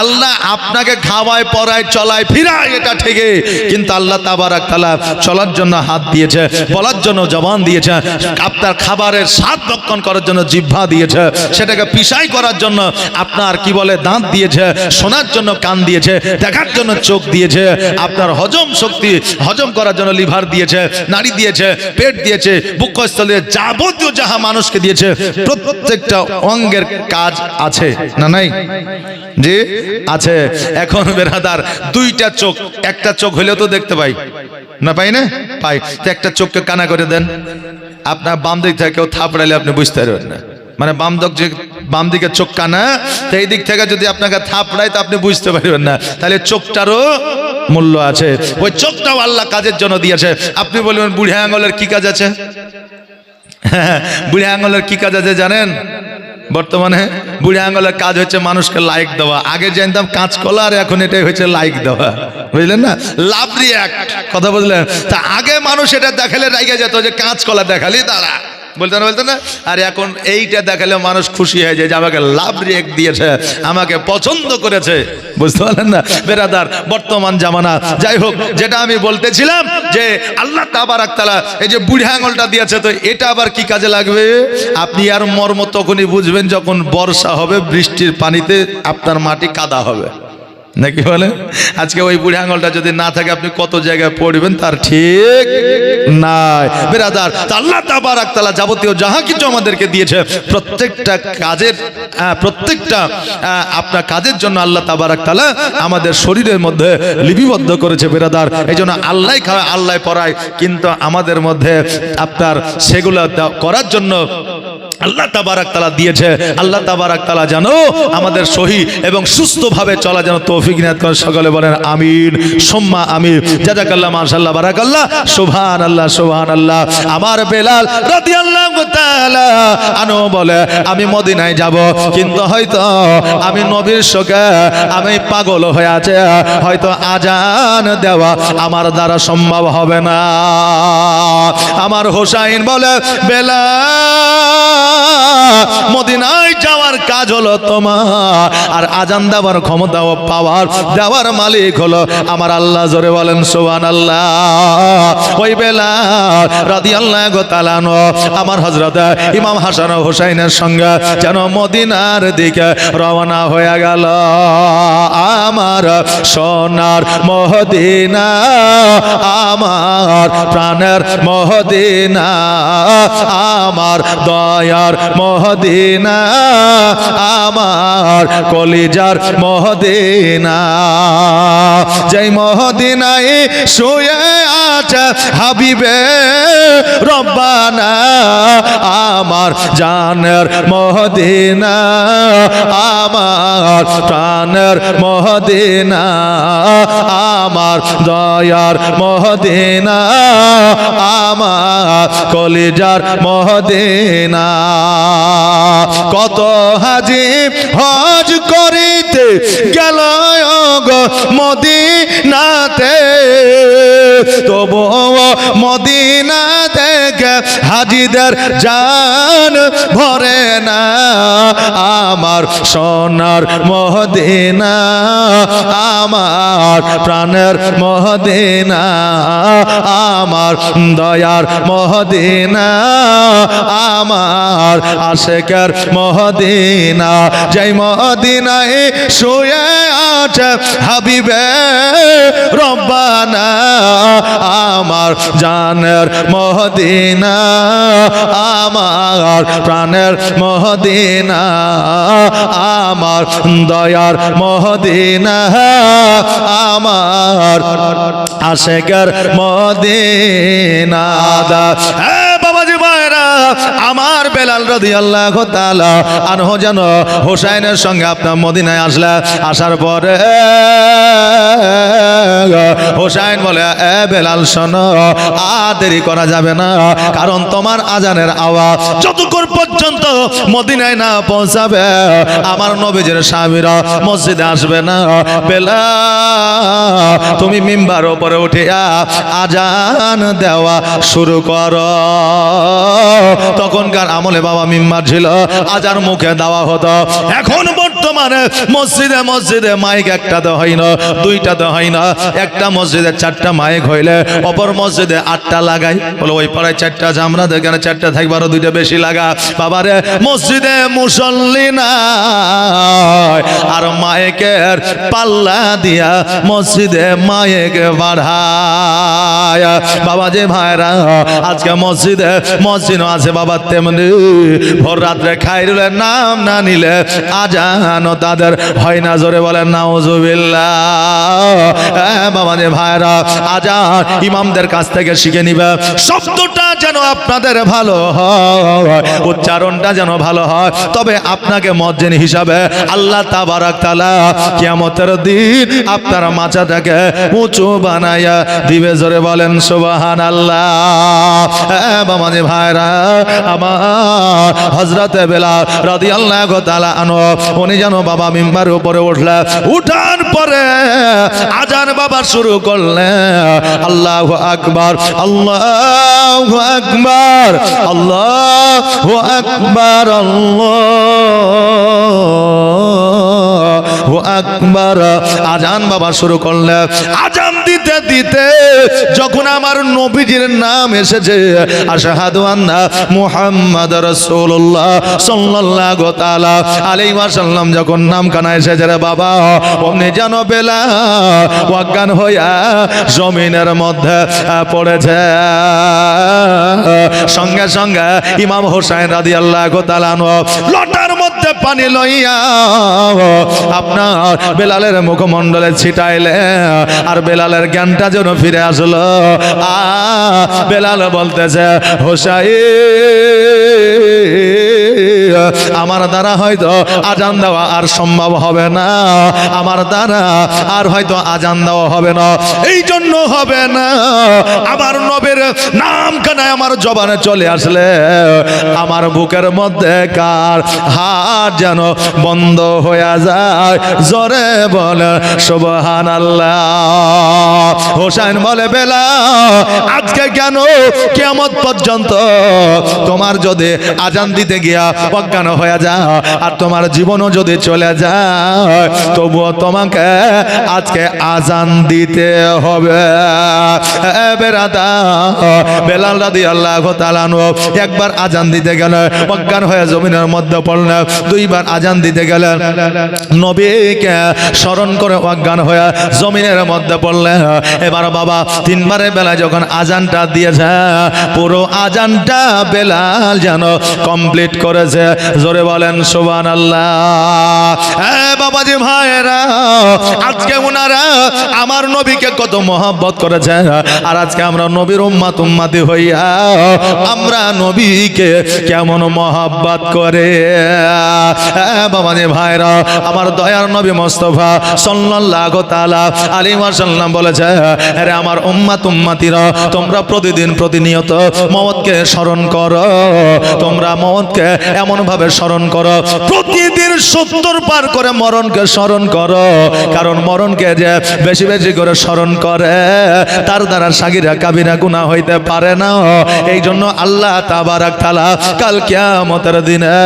আল্লাহ আপনাকে খাওয়ায়, পড়ায়, চলায়, ফিরায়, এটা ঠিকই, কিন্তু আল্লাহ তাবারাক তাআলা চলার জন্য হাত দিয়েছে, বলার জন্য জবান দিয়েছে, আপনার খাবারের স্বাদ ভক্ষণ করার জন্য জিহ্বা দিয়েছে, সেটাকে পিষাই করার জন্য আপনার কি বলে দাঁত দিয়েছে, শোনার জন্য কান দিয়েছে, দেখার জন্য চোখ দিয়েছে, আপনার হজম শক্তি হজম করার জন্য লিভার দিয়েছে, নাড়ি দিয়েছে, পেট দিয়েছে, বুকস্থল দিয়ে যাবতীয় যাহা মানুষকে দিয়েছে, প্রত্যেকটা অঙ্গের কাজ আছে না নাই? জি আছে। এখন বেরাদার, দুইটা চোখ, একটা চোখ হইলেও তো দেখতে পাই না, পাই না? পাই। তো একটা চোখকে কানা করে দেন, আপনার বাম দিক থেকে কেউ থাপড়াইলে আপনি বুঝতে পারবেন না। মানে বাম দিকে চোখ কানা, তো এই দিক থেকে যদি আপনাকে থাপড়ায় তো আপনি বুঝতে পারবেন না। তাহলে চোখটারও মূল্য আছে। ওই চোখটাও আল্লাহ কাজের জন্য দিয়েছে। আপনি বলবেন বুড়ে আঙুলের কি কাজ আছে? বুড়ে আঙুলের কি কাজ আছে জানেন? বর্তমানে বুড়ে আঙুলের কাজ হচ্ছে মানুষকে লাইক দেওয়া। আগে জানতাম কাঁচকলা, আর এখন এটাই হচ্ছে লাইক দেওয়া, বুঝলেন না? লাভ রিঅ্যাক্ট, কথা বুঝলেন? তা আগে মানুষ এটা দেখালে রাইগে যেত যে কাঁচকলা দেখালি দাঁড়া, বলতেন না? আর এখন এইটা দেখালে মানুষ খুশি হয়ে যায় যে আমাকে লাভ রিঅ্যাক্ট দিয়েছে, আমাকে পছন্দ করেছে, বুঝতে পারলেন না বেরাদার? বর্তমান জামানা। যাই হোক, যেটা আমি বলতেছিলাম যে আল্লাহ তাবারাক তাআলা এই যে বুড়ে আঙুলটা দিয়েছে, তো এটা আবার কি কাজে লাগবে? আপনি আর মর্ম তখনই বুঝবেন যখন বর্ষা হবে, বৃষ্টির পানিতে আপনার মাটি কাদা হবে, নাকি বলে? আজকে ওই বুড়ে আঙুলটা যদি না থাকে, আপনি কত জায়গায় পড়বেন তার ঠিক নাই বেরাদার। আল্লাহ তাবারাক তাআলা যাবতীয় যাহা কিছু আমাদেরকে দিয়েছে, প্রত্যেকটা কাজের প্রত্যেকটা আপনার কাজের জন্য আল্লাহ তাবারাক তাআলা আমাদের শরীরের মধ্যে লিপিবদ্ধ করেছে বেরাদার। এই জন্য আল্লাহ খাওয়ায়, আল্লাহ পড়ায়, কিন্তু আমাদের মধ্যে আপনার সেগুলো করার জন্য আল্লাহ তাবারাক তাআলা দিয়েছে। আল্লাহ তাবারাক তাআলা যেন আমাদের সহি এবং সুস্থভাবে চলা যেন তৌফিক নিয়াত করে, সকলে বলেন আমিন সুম্মা আমিন। জাযাকাল্লাহ, মাশাআল্লাহ, বারাকাল্লাহ, সুবহানাল্লাহ, সুবহানাল্লাহ। আমার বেলাল রাদিয়াল্লাহু তাআলা আনহু বলে আমি মদিনায় যাব, কিন্তু হয়তো আমি নবীর শোকে আমি পাগল হয়ে আছে, হয়তো আজান দেওয়া আমার দ্বারা সম্ভব হবে না। আমার হোসাইন বলে বেলাল মদিনায় যাওয়ার কাজ হলো তোমার, আর আজান দেওয়ার ক্ষমতা ও পাওয়ার দেওয়ার মালিক হলো আমার আল্লাহ। জোরে বলেন সুবহানাল্লাহ। ওই বেলাল রাদিয়াল্লাহু তাআলা আনহু আমার হযরত ইমাম হাসান ও হুসাইনের সঙ্গে যেন মদিনার দিকে রওনা হয়ে গেল। আমার সোনার মদিনা, আমার প্রাণের মদিনা, আমার দয়ার মদিনা, আমার কলিজার মদিনা, যেই মদিনায় শুয়ে আছে হাবিবে রব্বানা, আমার জানের মদিনা, আমার প্রাণের মদিনা, আমার দয়ার মদিনা, আমার কলিজার মদিনা। কত হাজি হজ করিতে গেল গো মদিনাতে, তবুও মদিনা থেকে হাজিদের জান ভরে না। আমার সোনার মদিনা, আমার প্রাণের মদিনা, আমার দয়ার মদিনা, আমার আশেকের মদিনা, যেই মদিনায় শুয়ে আছে হাবিবে রব্বানা, আমার জানের মদিনা, আমার প্রাণের মদিনা, আমার দয়ার মদিনা, আমার আশেকের মদিনা। বাবাজি ভাইরা, আমার বেলাল রাদিয়াল্লাহু তাআলা আনহু যেন হুসাইনের সঙ্গে আপনার মদিনায় আসলে, আসার পরে হুসাইন বলে এ বেলাল শোনো, দেরি করা যাবে না, কারণ তোমার আজানের আওয়াজ যতক্ষণ পর্যন্ত মদিনায় না পৌঁছাবে আমার নবীজির সাহাবীরা মসজিদে আসবে না। বেলাল তুমি মিম্বার উপরে উঠিয়া আজান দেওয়া শুরু করো। তখনকার আমলে বাবা মিম্বার ছিল, আজান মুখে দেওয়া হতো। এখন বর্তমানে মসজিদে মসজিদে মাইক একটাতে হয় না, দুইটাতে হয় না, একটা মসজিদে 4টা মাইক হইলে অপর মসজিদে 8টা লাগাই। বলে ওই পাড়ায় 4টা আছে, আমরা এখানে 4টা থাকবে, আরো 2টা বেশি লাগা। বাবারে মসজিদে মুসল্লি নাই, আর মাইকের পাল্লা দিয়া মসজিদে মাইক বাড়ায়। বাবা যে ভাইরা, আজকে মসজিদে মসজিদ আছে বাবা, তেমনি ভোর রাত্রে খাইরুলের নাম না নিলে আজান তাদের হয় না। জোরে বলেন নাউজুবিল্লাহ। বাবা যে ভাইরা, আজান ইমামদের কাছ থেকে শিখে নিবে, শব্দটা যেন আপনাদের ভালো হয়, উচ্চারণটা যেন ভালো হয়, তবে আপনাকে মুয়াজ্জিন হিসাবে আল্লাহ তাবারাক তাআলা কিয়ামতের দিন আপনার মাথাটাকে উঁচু বানায়া দিবে। জোরে বলেন সুবহানাল্লাহ। বাবা যে ভাইরা, আমার হযরতে বেলাল রাদিয়াল্লাহু তাআলা আনহু উনি যেন বাবা মিম্বারের উপরে উঠলেন, উঠার পরে আজান বাবা শুরু করলেন, আল্লাহু আকবার, আল্লাহু আকবার, আল্লাহু আকবার, আল্লাহু আকবার। আজান বাবা শুরু করলেন। আজান দিতে দিতে যখন আমার নবীজির নাম এসেছে, আশহাদু আন্না মুহাম্মাদুর রাসূলুল্লাহ সাল্লাল্লাহু তাআলা আলাইহি ওয়াসাল্লাম যখন নাম কানা এসেছে রে বাবা, অমনি যেন বেলাল অজ্ঞান হইয়া জমিনের মধ্যে পড়েছে। সঙ্গে সঙ্গে ইমাম হোসেন রাদিয়াল্লাহু তাআলা লটার মধ্যে পানি লইয়া আপনার বেলালের মুখমণ্ডলে ছিটাইলে, আর বেলালের জ্ঞানটা যেন ফিরে আসলো। বেলাল বলতেছে হোসাইন আমার দ্বারা হয়তো আজান দেওয়া আর সম্ভব হবে না, আমার দ্বারা আর হয়তো আজান দেওয়া হবে না। এই জন্য হবে না, আমার নবীর নাম কানায় আমার জবানে চলে আসলে আমার বুকের মধ্যে কার হাত যেন বন্ধ হয়ে যায়। জোরে বলে সুবহানাল্লাহ। হোসেন বলে বেলাল, আজকে কেন কিয়ামত পর্যন্ত তোমার যদি আজান দিতে গিয়া অজ্ঞান হয়ে যায় আর তোমার জীবনও যদি চলে যায়, তবুও তোমাকে আজকে আজান দিতে হবে। বেলাল রাদিয়াল্লাহু তাআলা একবার আজান দিতে গেল, অজ্ঞান হয়ে জমিনের মধ্যে পড়লেন। দুইবার আজান দিতে গেলেন, নবীকে স্মরণ করে অজ্ঞান হয়ে জমিনের মধ্যে পড়লেন। এবার বাবা তিনবারের বেলায় যখন আজানটা দিয়েছে, পুরো আজানটা বেলাল যেন কমপ্লিট করেছে। জোরে বলেন সুবহানাল্লাহ। বাবাজি ভাইরা, আজকে ওনারা আমার নবীকে কত মহব্বত করেছে, আর আজকে আমরা নবীর উম্মত উম্মতি হইয়া আমরা নবীকে কেমন মহব্বত করে। বাবাজি ভাইরা, আমার দয়ার নবী মুস্তাফা সাল্লাল্লাহু তাআলা আলাইহি ওয়াসাল্লাম বলেছে, আরে আমার উম্মত উম্মতিরা, তোমরা প্রতিদিন প্রতিনিয়ত মওতকে স্মরণ করো। তোমরা মওতকে এমন ভাবে স্মরণ করো, প্রতিদিন 70 পার করে মরণকে স্মরণ করো। কারণ মরণকে যে বেশি বেশি করে স্মরণ করে তার দ্বারা সাগীরা কাবীরা গুনাহ হইতে পারে না। এই জন্য আল্লাহ তাবারাক তাআলা কাল কিয়ামতের দিনে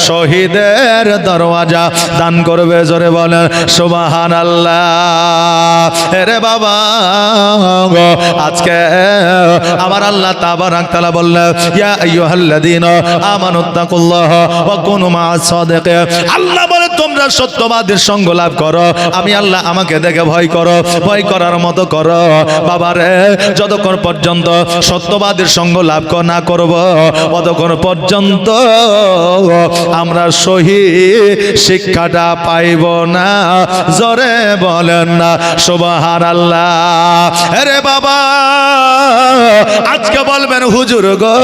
শহীদের দরওয়াজা দান করবে। জোরে বলেন সুবহানাল্লাহ। আরে বাবা, আজকে আমার আল্লাহ তাবারাক তাআলা বললেন, ইয়া আইয়ুহাল্লাযীনা আমানুত্তাকুল্লাহ ওয়া কুনু মা'আস সাদিকিন। আল্লাহ বলে তোমরা সত্যবাদীর সঙ্গ লাভ করো। আমি আল্লাহ আমাকে দেখে ভয় করো, ভয় করার মতো করো। বাবারে, যতক্ষণ পর্যন্ত সত্যবাদীর সঙ্গ লাভ না করব, ততক্ষণ পর্যন্ত আমরা সহি শিক্ষাটা পাইব না। জোরে বলেন না সুবহানাল্লাহ। আরে বাবা, আজকে বলবেন হুজুর গো,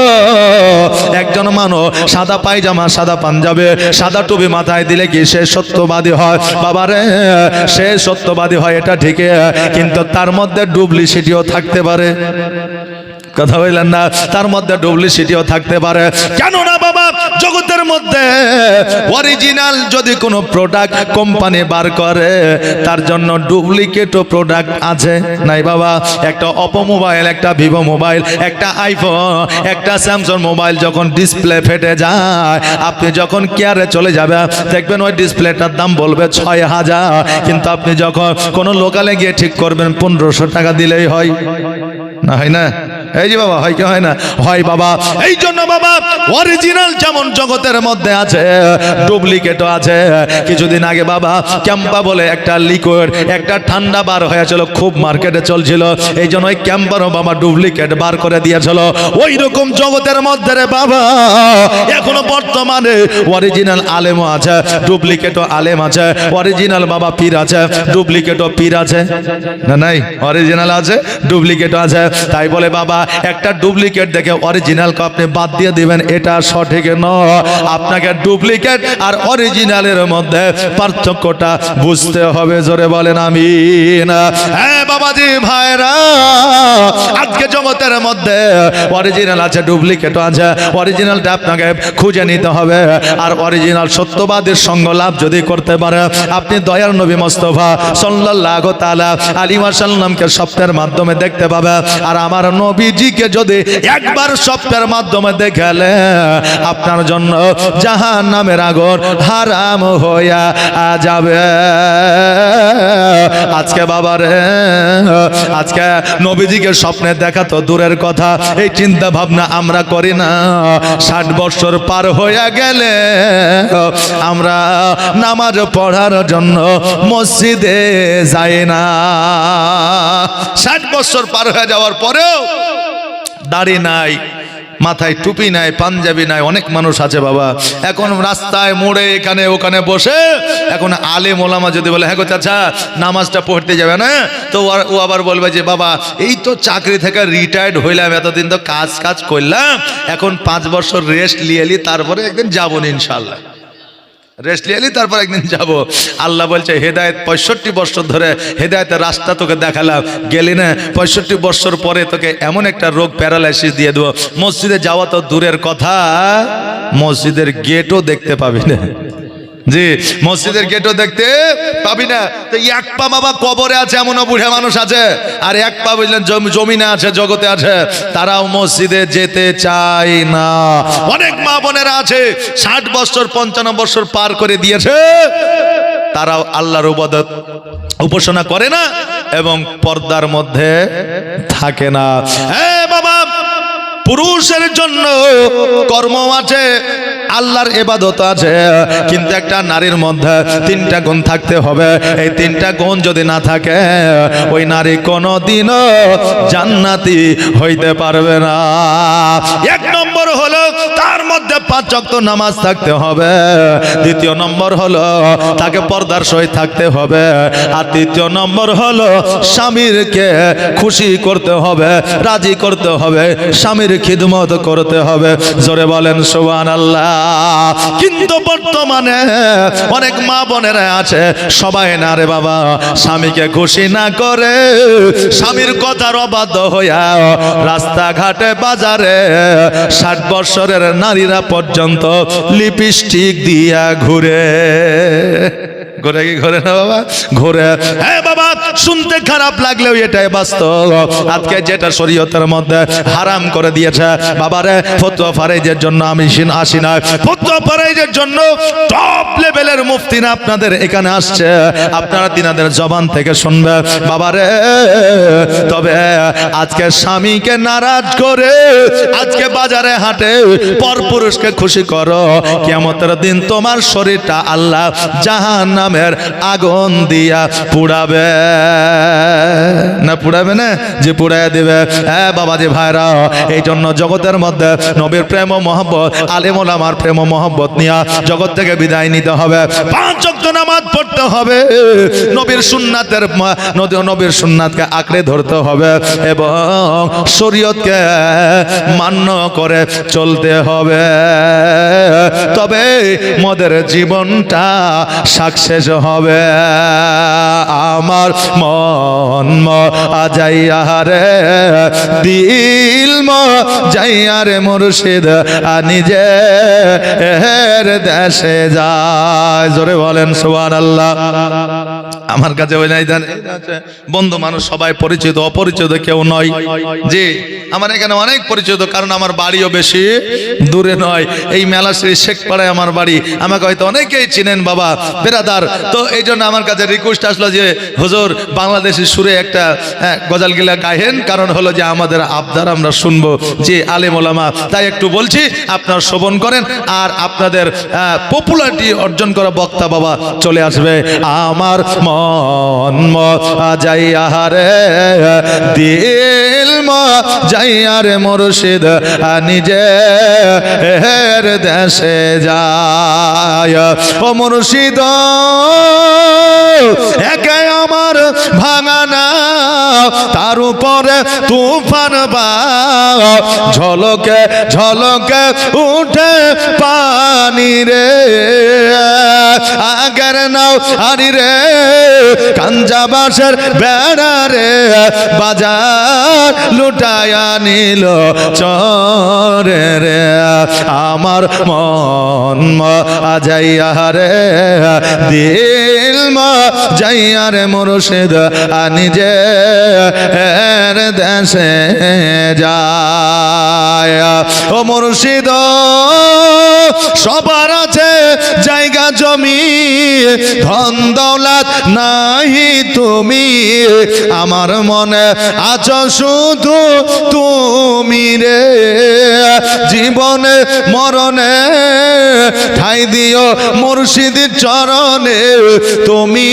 একজন মানুষ সাদা পায়জামা, সাদা পাঞ্জাবে, সাদা টুপি মাথায় দিলে কি সে সত্যবাদী হয়? বাবারে, সে সত্যবাদী হয় এটা ঠিক, কিন্তু তার মধ্যে ডুপ্লিসিটিও থাকতে পারে। কথা বললেন না? তার মধ্যে ডুপ্লিসিটিও থাকতে পারে। কেন না বাবা, জগতের মধ্যে অরিজিনাল যদি কোনো প্রোডাক্ট কোম্পানি বার করে, তার জন্য ডুপ্লিকেটও প্রোডাক্ট আছে নাই বাবা? একটা অপো মোবাইল, একটা ভিভো মোবাইল, একটা আইফোন, একটা স্যামসাং মোবাইল যখন ডিসপ্লে ফেটে যায়, আপনি যখন কেয়ারে চলে যাবে দেখবেন ওই ডিসপ্লেটার দাম বলবে 6000, কিন্তু আপনি যখন কোনো লোকালে গিয়ে ঠিক করবেন 1500 টাকা দিলেই হয় না? হয় না? এই যে বাবা, হয় কি হয় না? হয় বাবা। এই জন্য বাবা, অরিজিনাল যেমন জগতের মধ্যে আছে, ডুপ্লিকেটও আছে। কিছুদিন আগে বাবা ক্যাম্পা বলে একটা লিকুইড, একটা ঠান্ডা বার হয়েছিল, খুব মার্কেটে চলছিল। এই জন্য ওই ক্যাম্পারও বাবা ডুপ্লিকেট বার করে দিয়েছিল। ওই রকম জগতের মধ্যে রে বাবা এখনো বর্তমানে অরিজিনাল আলেমও আছে, ডুপ্লিকেটও আলেম আছে। অরিজিনাল বাবা পীর আছে, ডুপ্লিকেটও পীর আছে না? নাই, অরিজিনাল আছে, ডুপ্লিকেটও আছে। তাই বলে বাবা একটা ডুপ্লিকেট দেখে অরিজিনালকে আপনি বাদ দিয়ে দিবেন, এটা সঠিক নয়। আপনাকে ডুপ্লিকেট আর অরিজিনালের মধ্যে পার্থক্যটা বুঝতে হবে। জোরে বলেন আমিন। হ্যাঁ বাবাজি ভাইরা, আজকে জগতের মধ্যে অরিজিনাল আছে, ডুপ্লিকেটও আছে। অরিজিনালটা আপনাকে খুঁজে নিতে হবে। আর অরিজিনাল সত্যবাদীর সঙ্গ লাভ যদি করতে পারে, আপনি দয়ার নবী মুস্তাফা সাল্লাল্লাহু তাআলা আলাইহি ওয়াসাল্লামকে স্বপ্নের মাধ্যমে দেখতে পাবে। আর আমার নবীজিকে যদি একবার স্বপ্নের মাধ্যমে দেখালে, আপনার জন্য জাহান্নামের আগুন হারাম হইয়া যাবে। আজকে বাবারে, আজকে নবীজিকে স্বপ্নে দেখা তো দূরের কথা, এই চিন্তা ভাবনা আমরা করি না। 60 বছর পার হয়ে গেলে আমরা নামাজ পড়ার জন্য মসজিদে যাই না। 60 বছর পার হয়ে যাওয়ার পরেও দাড়ি নাই, মাথায় টুপি নাই, পাঞ্জাবি নাই, অনেক মানুষ আছে বাবা। এখন রাস্তায় মোড়ে এখানে ওখানে বসে এখন আলেম ওলামা যদি বলে হ্যাঁ গো চাচা নামাজটা পড়তে যাবে না, তো ও আবার বলবে যে বাবা এই তো চাকরি থেকে রিটায়ার্ড হইলাম, এতদিন তো কাজ করলাম, এখন 5 বছর রেস্ট নিয়ে এলি, তারপরে একদিন যাবো ইনশাল্লাহ, রেস্ট নিয়ে এলি তারপর একদিন যাব। আল্লাহ বলছে হেদায়েত 65 বছর ধরে হেদায়েতের রাস্তা তোকে দেখালাম, গেলি না, 65 বছর পরে তোকে এমন একটা রোগ প্যারালাইসিস দিয়ে দেবো, মসজিদে যাওয়া তো দূরের কথা, মসজিদের গেটও দেখতে পাবি না। জি, মসজিদের গেটও দেখতে পাবি না। তো এক পা বাবা কবরে আছে, এমনও বুড়া মানুষ আছে, আর এক পা বুঝলেন জমিনে আছে, জগতে আছে, তারাও মসজিদে যেতে চায় না। অনেক মা বোনেরা আছে 60 বছর 55 বছর পার করে দিয়েছে, তারাও আল্লাহর ইবাদত উপাসনা করে না এবং পর্দার মধ্যে থাকে না। বাবা, পুরুষের জন্য কর্ম আছে, আল্লাহর ইবাদত আছে, কিন্তু একটা নারীর মধ্যে 3টা গুণ থাকতে হবে। এই 3টা গুণ যদি না থাকে ওই নারী কোনোদিনও জান্নাতি হইতে পারবে না। 1 নম্বর হলো তার মধ্যে 5 ওয়াক্ত নামাজ থাকতে হবে, 2 নম্বর হলো তাকে পর্দার সহিত থাকতে হবে, আর 3 নম্বর হলো স্বামীরকে খুশি করতে হবে, রাজি করতে হবে, স্বামীর খিদমত করতে হবে। জোরে বলেন সুবহানাল্লাহ। কিন্তু বর্তমানে অনেক মা বোনেরা আছে, সবাই না রে বাবা, স্বামীকে খুশি না করে স্বামীর কথার অবাধ্য হইয়া রাস্তাঘাটে বাজারে 60 বছরের নারীরা পর্যন্ত লিপস্টিক দিয়া ঘুরে। ঘুরে কি ঘুরে না বাবা? ঘুরে। হ্যাঁ বাবা, শুনতে খারাপ লাগলেও এটাই বাস্তব। আজকে যেটা শরীয়তের মধ্যে হারাম করে দিয়েছে বাবারে, ফতোয়া ফারাইজের জন্য আমি আসি না, ফতোয়া ফারাইজের জন্য টপ লেভেলের মুফতিরা আপনাদের এখানে আসছে, আপনারা তিনাদের জবান থেকে শুনবে বাবারে। তবে আজকে স্বামীকে নারাজ করে আজকে বাজারে হাটে পরপুরুষকে খুশি করো, কিয়ামতের দিন তোমার শরীরটা আল্লাহ জাহান্নামের আগুন দিয়া পুড়াবে না, পুড়াবে না, যে পুড়াইয়া দিবে। হ্যাঁ বাবা যে ভাইরা, এই জন্য জগতের মধ্যে নবীর প্রেম ও মহব্বত, আলেম ওলামার প্রেম ও মহব্বত নিয়ে জগৎ থেকে বিদায় নিতে হবে। 5 ওয়াক্ত নামাজ পড়তে হবে, নবীর সুন্নাতকে আঁকড়ে ধরতে হবে এবং শরীয়তকে মান্য করে চলতে হবে, তবে মদের জীবনটা সাকসেস হবে। আমার মন যাইয়া রে দিল যাইয়া রে মুর্শিদ নিজে দেশে যায়। জোরে বলেন সুবহানাল্লাহ। আমার কাছে ওই নাই বন্ধু মানুষ সবাই পরিচিত, অপরিচিত কেউ নয়। জি, আমার এখানে অনেক পরিচিত, কারণ আমার বাড়িও বেশি দূরে নয়, এই মেলাশ্রী শেখপাড়ায় আমার বাড়ি। আমাকে হয়তো অনেকেই চিনেন বাবা বেরাদার। তো এই জন্য আমার কাছে রিকোয়েস্ট আসলো যে হুজুর বাংলাদেশি সুরে একটা গজাল গিলা গাইেন, কারণ হলো যে আমাদের আবদার আমরা শুনবো যে আলেম ওলামা, তাই একটু বলছি আপনারা শ্রবণ করেন, আর আপনাদের পপুলারিটি অর্জন করা বক্তা বাবা চলে আসবে। আমার মন যাইয়া রে দিল যাইয়া রে মুর্শিদ নিজে দেশে যায়। ও মুর্শিদ একে আমার ভাঙানা, তার উপরে তুফান বা ঝলকে ঝলকে উঠে পানি রে, আগের নাও আনি রে কাঞ্জা বাঁশের বেড়া রে, বাজার লুটায়া নিল চরে রে। আমার মন যাইয়া রে দিল যাইয়া রে মুর্শিদ নিজে দেশে যায়। ও মুর্শিদ সবার আছে জায়গা জমি, ধন দৌলত নাহি তুমি, আমার মনে আছো শুধু তুমি রে। জীবনে মরণে ঠাই দিও মুর্শিদের চরণে, তুমি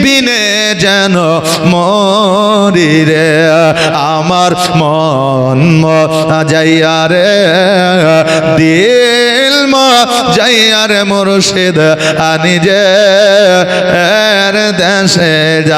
বিনে যেন মরি রে। আমার মন যাইয়া রে, দিল যাইয়া রে মুর্শিদ নিজে দেশে যা।